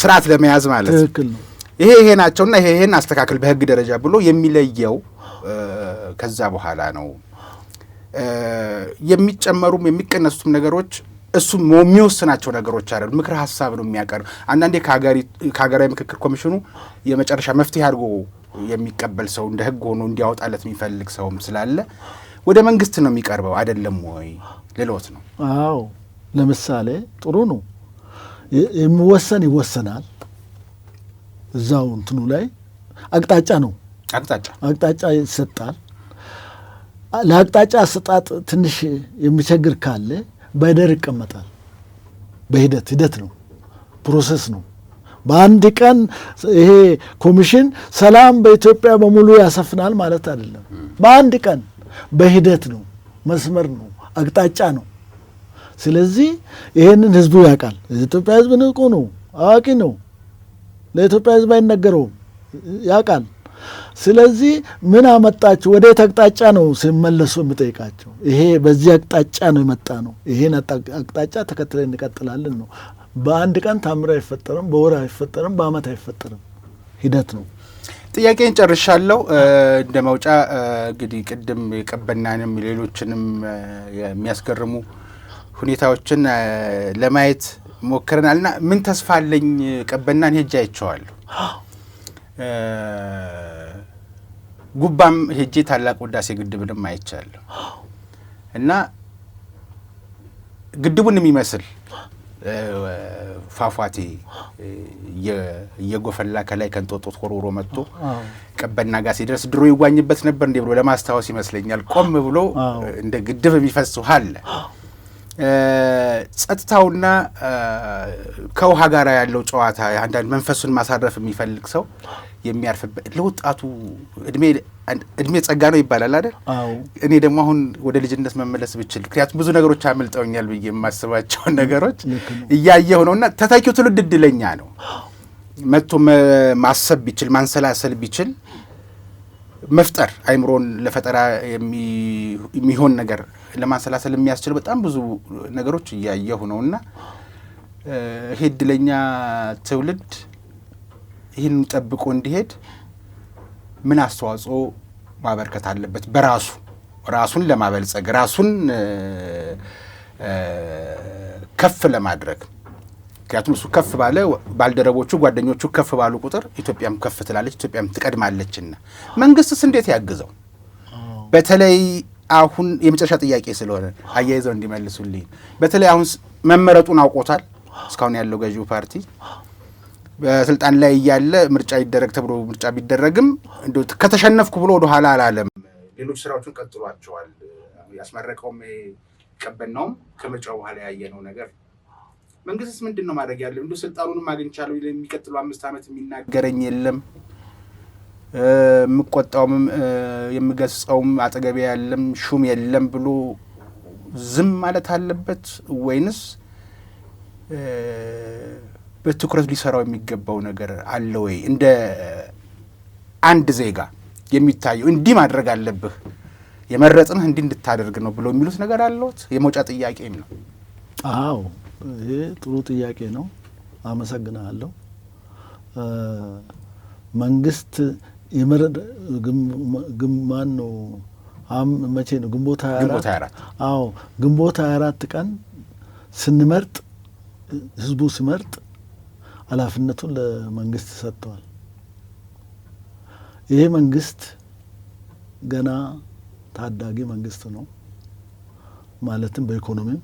ስርዓት ለመያዝ ማለት ነው። ይሄ ናቸውና ይሄን አስተካክል በህግ ደረጃ ብሎ የሚለየው ከዛ በኋላ ነው። የሚጨመሩም የሚቀነሱትም ነገሮች እሱ የሚወስናቸው ነገሮች አይደሉም። ምክር ሀሳብ ነው የሚያቀርብ። አንዳንዴ ከሀገራዊ ምክክር ኮሚሽኑ የመጨረሻ መፍትሄ አድርጎ የሚቀበል ሰው እንደ ህግ ሆኖ እንዲያወጣለት የሚፈልግ ሰውም ስላለ ወደ መንግስት ነው የሚቀርበው አይደለም ወይ ልሎት ነው። አዎ ለምሳሌ ጥሩ ነው የሚወሰን ይወሰናል። እዛው እንትኑ ላይ አቅጣጫ ነው አቅጣጫ ይሰጣል። ለአቅጣጫ አሰጣጥ ትንሽ የሚቸግር ካለ በሂደር ይቀመጣል። በሂደት ነው፣ ፕሮሰስ ነው። በአንድ ቀን ይሄ ኮሚሽን ሰላም በኢትዮጵያ በሙሉ ያሰፍናል ማለት አይደለም። በአንድ ቀን በሂደት ነው፣ መስመር ነው፣ አቅጣጫ ነው። ስለዚህ ይሄንን ህዝቡ ያውቃል። የኢትዮጵያ ህዝብ ንቁ ነው፣ አዋቂ ነው። ለኢትዮጵያ ህዝብ አይነገረውም፣ ያውቃል። ስለዚህ ምን አመጣችሁ ወዴት አቅጣጫ ነው ሲመለሱ የሚጠይቃቸው። ይሄ በዚህ አቅጣጫ ነው የመጣ ነው፣ ይሄን አቅጣጫ ተከትለን እንቀጥላለን ነው። በአንድ ቀን ታምር አይፈጠርም፣ በወር አይፈጠርም፣ በአመት አይፈጠርም፣ ሂደት ነው። ጥያቄን ጨርሻለሁ። እንደ መውጫ እንግዲህ ቅድም ቀበናንም ሌሎችንም የሚያስገርሙ ሁኔታዎችን ለማየት ሞክረናልና ምን ተስፋ አለኝ ቀበናን ሄጄ አይቼዋለሁ። ጉባም ሄጄ ታላቅ ህዳሴ ግድብንም አይቻለሁ እና ግድቡን የሚመስል ፏፏቴ እየጎፈላ ከላይ ከንጦጦ ተወርውሮ መጥቶ ቀበና ጋር ሲደርስ ድሮ ይዋኝበት ነበር እንዴ ብሎ ለማስታወስ ይመስለኛል ቆም ብሎ እንደ ግድብ የሚፈስ ውሃ አለ። ጸጥታውና ከውሃ ጋር ያለው ጨዋታ አንዳንድ መንፈሱን ማሳረፍ የሚፈልግ ሰው የሚያርፍበት ለወጣቱ እድሜ ጸጋ ነው ይባላል አይደል? እኔ ደግሞ አሁን ወደ ልጅነት መመለስ ብችል ምክንያቱም ብዙ ነገሮች አመልጠውኛል ብዬ የማስባቸውን ነገሮች እያየሁ ነውና ተተኪው ትውልድ እድለኛ ነው። መጥቶ ማሰብ ቢችል ማንሰላሰል ቢችል መፍጠር አይምሮን ለፈጠራ የሚሆን ነገር ለማሰላሰል የሚያስችል በጣም ብዙ ነገሮች እያየሁ ነውና ይሄ እድለኛ ትውልድ ይህን ጠብቆ እንዲሄድ ምን አስተዋጽኦ ማበርከት አለበት? ራሱን ለማበልጸግ ራሱን ከፍ ለማድረግ ምክንያቱም እሱ ከፍ ባለ ባልደረቦቹ ጓደኞቹ ከፍ ባሉ ቁጥር ኢትዮጵያም ከፍ ትላለች፣ ኢትዮጵያም ትቀድማለችና መንግስትስ እንዴት ያግዘው? በተለይ አሁን የመጨረሻ ጥያቄ ስለሆነ አያይዘው እንዲመልሱልኝ። በተለይ አሁን መመረጡን አውቆታል እስካሁን ያለው ገዢው ፓርቲ በስልጣን ላይ እያለ ምርጫ ይደረግ ተብሎ ምርጫ ቢደረግም እንደው ከተሸነፍኩ ብሎ ወደ ኋላ አላለም። ሌሎች ስራዎችን ቀጥሏቸዋል። ያስመረቀውም ቀበናውም ከምርጫው በኋላ ያየነው ነገር መንግስትስ ምንድነው ማድረግ ያለው? እንደው ስልጣኑንም አግኝቻለሁ የሚቀጥለው 5 ዓመት የሚናገረኝ የለም፣ የምቆጣውም የምገስጸውም አጠገቤ ያለም ሹም የለም ብሎ ዝም ማለት አለበት ወይንስ በትኩረት ሊሰራው የሚገባው ነገር አለ ወይ? እንደ አንድ ዜጋ የሚታየው እንዲህ ማድረግ አለብህ የመረጥንህ እንዲህ እንድታደርግ ነው ብሎ የሚሉት ነገር አለዎት? የመውጫ ጥያቄም ነው። አዎ ይሄ ጥሩ ጥያቄ ነው። አመሰግናለሁ። መንግስት የመረጥ ግማን ነው መቼ ነው? ግንቦት 24 አዎ ግንቦት 24 ቀን ስንመርጥ ህዝቡ ሲመርጥ ኃላፊነቱን ለመንግስት ሰጥቷል። ይሄ መንግስት ገና ታዳጊ መንግስት ነው። ማለትም በኢኮኖሚም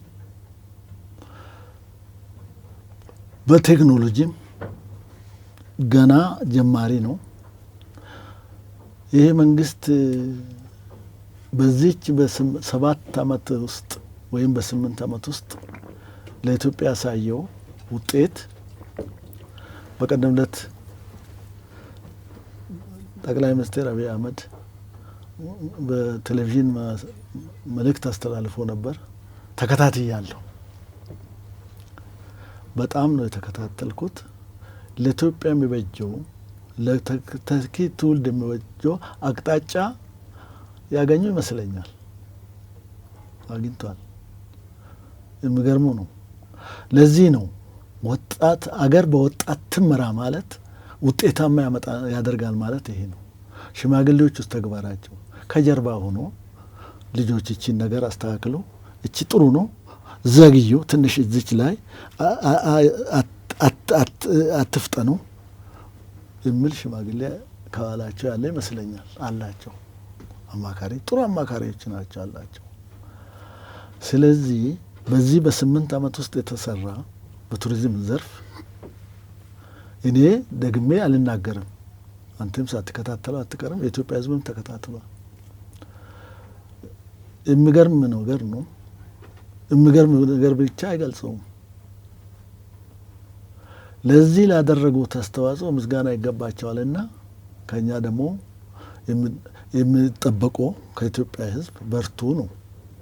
በቴክኖሎጂም ገና ጀማሪ ነው። ይሄ መንግስት በዚች በ7 ዓመት ውስጥ ወይም በ8 ዓመት ውስጥ ለኢትዮጵያ ያሳየው ውጤት በቀደም ዕለት ጠቅላይ ሚኒስትር አብይ አህመድ በቴሌቪዥን መልእክት አስተላልፎ ነበር። ተከታትያለሁ። በጣም ነው የተከታተልኩት። ለኢትዮጵያ የሚበጀው ለተተኪ ትውልድ የሚበጀው አቅጣጫ ያገኙ ይመስለኛል። አግኝቷል። የሚገርሙ ነው። ለዚህ ነው ወጣት አገር በወጣት ትመራ ማለት ውጤታማ ያደርጋል ማለት ይሄ ነው። ሽማግሌዎች ውስጥ ተግባራቸው ከጀርባ ሆኖ ልጆች እቺን ነገር አስተካክሎ እቺ ጥሩ ነው ዘግዩ ትንሽ እዚች ላይ አትፍጠኑ የሚል ሽማግሌ ከኋላቸው ያለ ይመስለኛል። አላቸው አማካሪ፣ ጥሩ አማካሪዎች ናቸው አላቸው። ስለዚህ በዚህ በ8 ዓመት ውስጥ የተሰራ በቱሪዝም ዘርፍ እኔ ደግሜ አልናገርም። አንተም ሳትከታተለው አትቀርም። የኢትዮጵያ ሕዝብም ተከታትሏል። የሚገርም ነገር ነው። የሚገርም ነገር ብቻ አይገልጸውም። ለዚህ ላደረጉት አስተዋጽኦ ምስጋና ይገባቸዋልና ከኛ ደግሞ የሚጠበቀው ከኢትዮጵያ ሕዝብ በርቱ ነው፣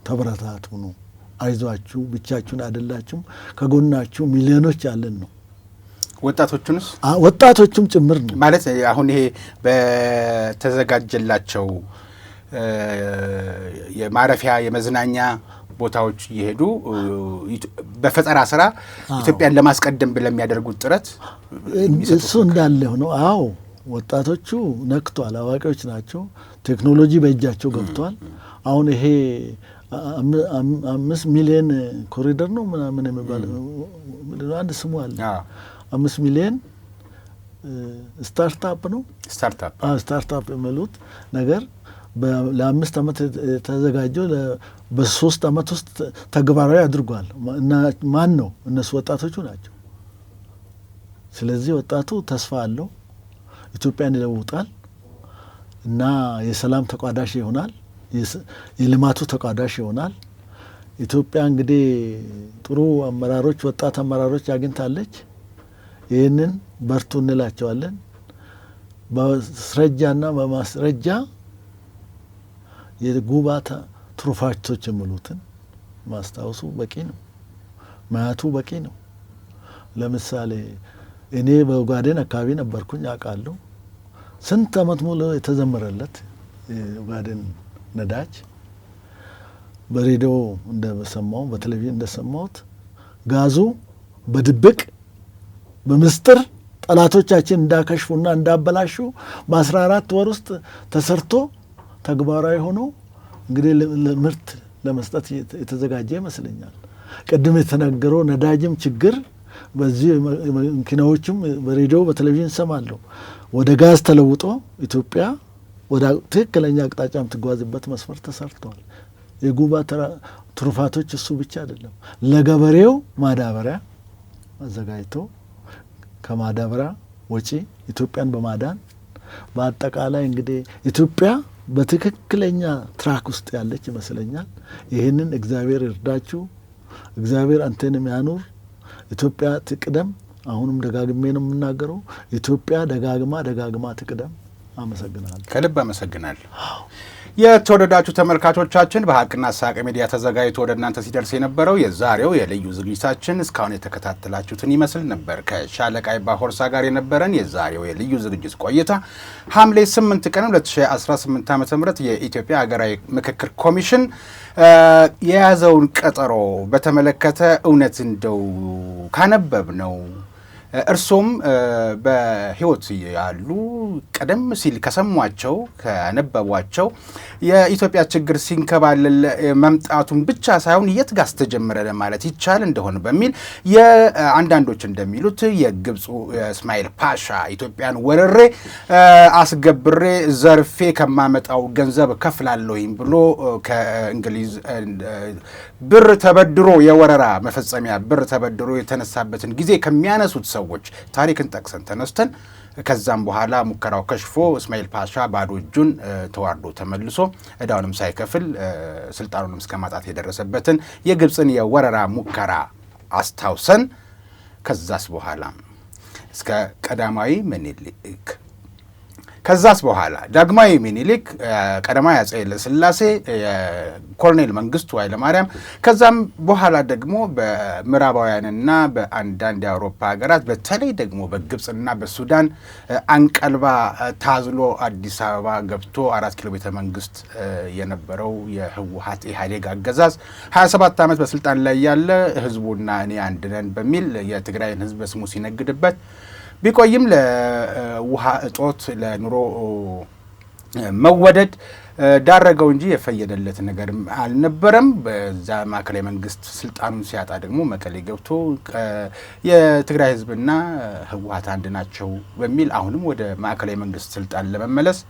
ተበረታቱ ነው፣ አይዟችሁ፣ ብቻችሁን አይደላችሁም፣ ከጎናችሁ ሚሊዮኖች አለን ነው። ወጣቶቹንስ ወጣቶቹም ጭምር ነው ማለት አሁን ይሄ በተዘጋጀላቸው የማረፊያ የመዝናኛ ቦታዎች እየሄዱ በፈጠራ ስራ ኢትዮጵያን ለማስቀደም ለሚያደርጉት ጥረት እሱ እንዳለ ሆኖ አዎ ወጣቶቹ ነክቷል። አዋቂዎች ናቸው። ቴክኖሎጂ በእጃቸው ገብቷል። አሁን ይሄ 5 ሚሊዮን ኮሪደር ነው ምናምን የሚባለው አንድ ስሙ አለ። 5 ሚሊዮን ስታርታፕ ነው። ስታርታፕ የሚሉት ነገር ለ5 ዓመት የተዘጋጀው በ3 ዓመት ውስጥ ተግባራዊ አድርጓል። እና ማን ነው? እነሱ ወጣቶቹ ናቸው። ስለዚህ ወጣቱ ተስፋ አለው። ኢትዮጵያን ይለውጣል እና የሰላም ተቋዳሽ ይሆናል። የልማቱ ተቋዳሽ ይሆናል። ኢትዮጵያ እንግዲህ ጥሩ አመራሮች፣ ወጣት አመራሮች አግኝታለች። ይህንን በርቱ እንላቸዋለን። በማስረጃና በማስረጃ የጉባታ ትሩፋቶች የሚሉትን ማስታወሱ በቂ ነው። ማያቱ በቂ ነው። ለምሳሌ እኔ በኦጋዴን አካባቢ ነበርኩኝ፣ አውቃለሁ። ስንት ዓመት ሙሉ የተዘመረለት ኡጋዴን ነዳጅ በሬዲዮ እንደሰማው በቴሌቪዥን እንደሰማሁት ጋዙ በድብቅ በምስጥር ጠላቶቻችን እንዳከሽፉና እንዳበላሹ በ14 ወር ውስጥ ተሰርቶ ተግባራዊ ሆኖ እንግዲህ ለምርት ለመስጠት የተዘጋጀ ይመስለኛል። ቅድም የተነገረው ነዳጅም ችግር በዚህ መኪናዎችም በሬዲዮ በቴሌቪዥን ሰማለሁ ወደ ጋዝ ተለውጦ ኢትዮጵያ ወደ ትክክለኛ አቅጣጫ የምትጓዝበት መስመር ተሰርቷል። የጉባ ትሩፋቶች እሱ ብቻ አይደለም። ለገበሬው ማዳበሪያ አዘጋጅቶ ከማዳበሪያ ወጪ ኢትዮጵያን በማዳን በአጠቃላይ እንግዲህ ኢትዮጵያ በትክክለኛ ትራክ ውስጥ ያለች ይመስለኛል። ይህንን እግዚአብሔር ይርዳችሁ፣ እግዚአብሔር አንተንም ያኑር፣ ኢትዮጵያ ትቅደም። አሁንም ደጋግሜ ነው የምናገረው፣ ኢትዮጵያ ደጋግማ ትቅደም። አመሰግናለሁ። ከልብ አመሰግናለሁ። የተወደዳችሁ ተመልካቾቻችን በሀቅና ሳቅ ሚዲያ ተዘጋጅቶ ወደ እናንተ ሲደርስ የነበረው የዛሬው የልዩ ዝግጅታችን እስካሁን የተከታተላችሁትን ይመስል ነበር። ከሻለቃ ባሆርሳ ጋር የነበረን የዛሬው የልዩ ዝግጅት ቆይታ ሐምሌ 8 ቀን 2018 ዓ.ም የኢትዮጵያ ሀገራዊ ምክክር ኮሚሽን የያዘውን ቀጠሮ በተመለከተ እውነት እንደው ካነበብ ነው እርሶም በህይወት ያሉ ቀደም ሲል ከሰሟቸው ከነበቧቸው የኢትዮጵያ ችግር ሲንከባለል መምጣቱን ብቻ ሳይሆን የት ጋር ተጀመረ ለማለት ይቻል እንደሆነ በሚል የአንዳንዶች እንደሚሉት የግብፁ እስማኤል ፓሻ ኢትዮጵያን ወረሬ አስገብሬ ዘርፌ ከማመጣው ገንዘብ ከፍላለሁኝ ብሎ ከእንግሊዝ ብር ተበድሮ የወረራ መፈጸሚያ ብር ተበድሮ የተነሳበትን ጊዜ ከሚያነሱት ሰዎች ታሪክን ጠቅሰን ተነስተን ከዛም በኋላ ሙከራው ከሽፎ እስማኤል ፓሻ ባዶ እጁን ተዋርዶ ተመልሶ እዳውንም ሳይከፍል ስልጣኑንም እስከማጣት የደረሰበትን የግብፅን የወረራ ሙከራ አስታውሰን ከዛስ በኋላ እስከ ቀዳማዊ ምኒልክ ከዛስ በኋላ ዳግማዊ ምኒልክ ቀዳማዊ አፄ ኃይለ ሥላሴ ኮሎኔል መንግስቱ ኃይለማርያም ከዛም በኋላ ደግሞ በምዕራባውያንና በአንዳንድ የአውሮፓ ሀገራት በተለይ ደግሞ በግብፅና በሱዳን አንቀልባ ታዝሎ አዲስ አበባ ገብቶ 4 ኪሎ ቤተ መንግስት የነበረው የህወሓት ኢህአዴግ አገዛዝ 27 ዓመት በስልጣን ላይ ያለ ህዝቡና እኔ አንድ ነን በሚል የትግራይን ህዝብ በስሙ ሲነግድበት ቢቆይም ለውሃ እጦት ለኑሮ መወደድ ዳረገው እንጂ የፈየደለት ነገር አልነበረም። በዛ ማዕከላዊ መንግስት ስልጣኑን ሲያጣ ደግሞ መቀሌ ገብቶ የትግራይ ህዝብና ህወሓት አንድ ናቸው በሚል አሁንም ወደ ማዕከላዊ መንግስት ስልጣን ለመመለስ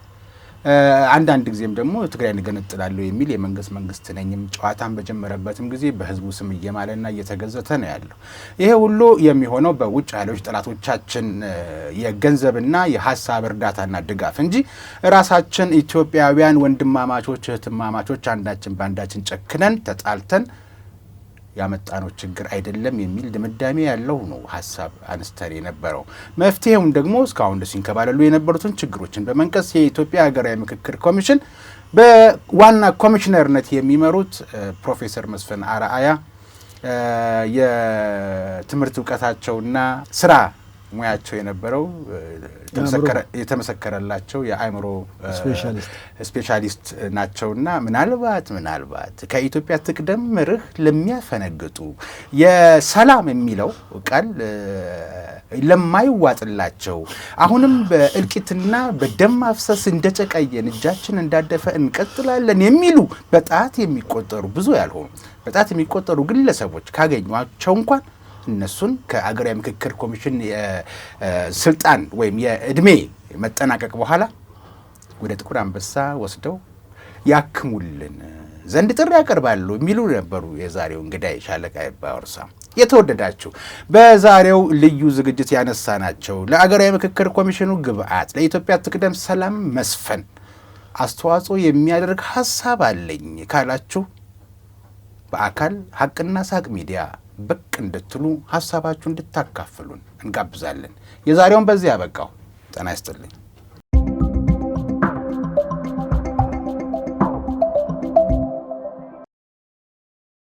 አንዳንድ ጊዜም ደግሞ ትግራይን እገነጥላለሁ የሚል መንግስት ነኝም ጨዋታን በጀመረበትም ጊዜ በህዝቡ ስም እየማለና እየተገዘተ ነው ያለው። ይሄ ሁሉ የሚሆነው በውጭ ኃይሎች ጠላቶቻችን የገንዘብና የሀሳብ እርዳታና ድጋፍ እንጂ ራሳችን ኢትዮጵያውያን ወንድማማቾች እህትማማቾች አንዳችን በአንዳችን ጨክነን ተጣልተን ያመጣነው ችግር አይደለም የሚል ድምዳሜ ያለው ነው ሀሳብ አንስተን የነበረው። መፍትሄውም ደግሞ እስካሁን ሲንከባለሉ የነበሩትን ችግሮችን በመንቀስ የኢትዮጵያ ሀገራዊ ምክክር ኮሚሽን በዋና ኮሚሽነርነት የሚመሩት ፕሮፌሰር መስፍን አርአያ የትምህርት እውቀታቸውና ስራ ሙያቸው የነበረው የተመሰከረላቸው የአእምሮ ስፔሻሊስት ናቸውና ምናልባት ከኢትዮጵያ ትቅደም መርህ ለሚያፈነግጡ የሰላም የሚለው ቃል ለማይዋጥላቸው አሁንም በእልቂትና በደም ማፍሰስ እንደጨቀየን እጃችን እንዳደፈ እንቀጥላለን የሚሉ በጣት የሚቆጠሩ ብዙ ያልሆኑ በጣት የሚቆጠሩ ግለሰቦች ካገኟቸው እንኳን እነሱን ከአገራዊ ምክክር ኮሚሽን ስልጣን ወይም የእድሜ መጠናቀቅ በኋላ ወደ ጥቁር አንበሳ ወስደው ያክሙልን ዘንድ ጥሪ ያቀርባሉ የሚሉ ነበሩ የዛሬው እንግዳይ ሻለቃ ባወርሳ። የተወደዳችሁ በዛሬው ልዩ ዝግጅት ያነሳናቸው ለአገራዊ ምክክር ኮሚሽኑ ግብአት ለኢትዮጵያ ትቅደም ሰላም መስፈን አስተዋጽኦ የሚያደርግ ሀሳብ አለኝ ካላችሁ በአካል ሀቅና ሳቅ ሚዲያ ብቅ እንድትሉ ሀሳባችሁ እንድታካፍሉን እንጋብዛለን። የዛሬውን በዚህ ያበቃው። ጤና ይስጥልኝ።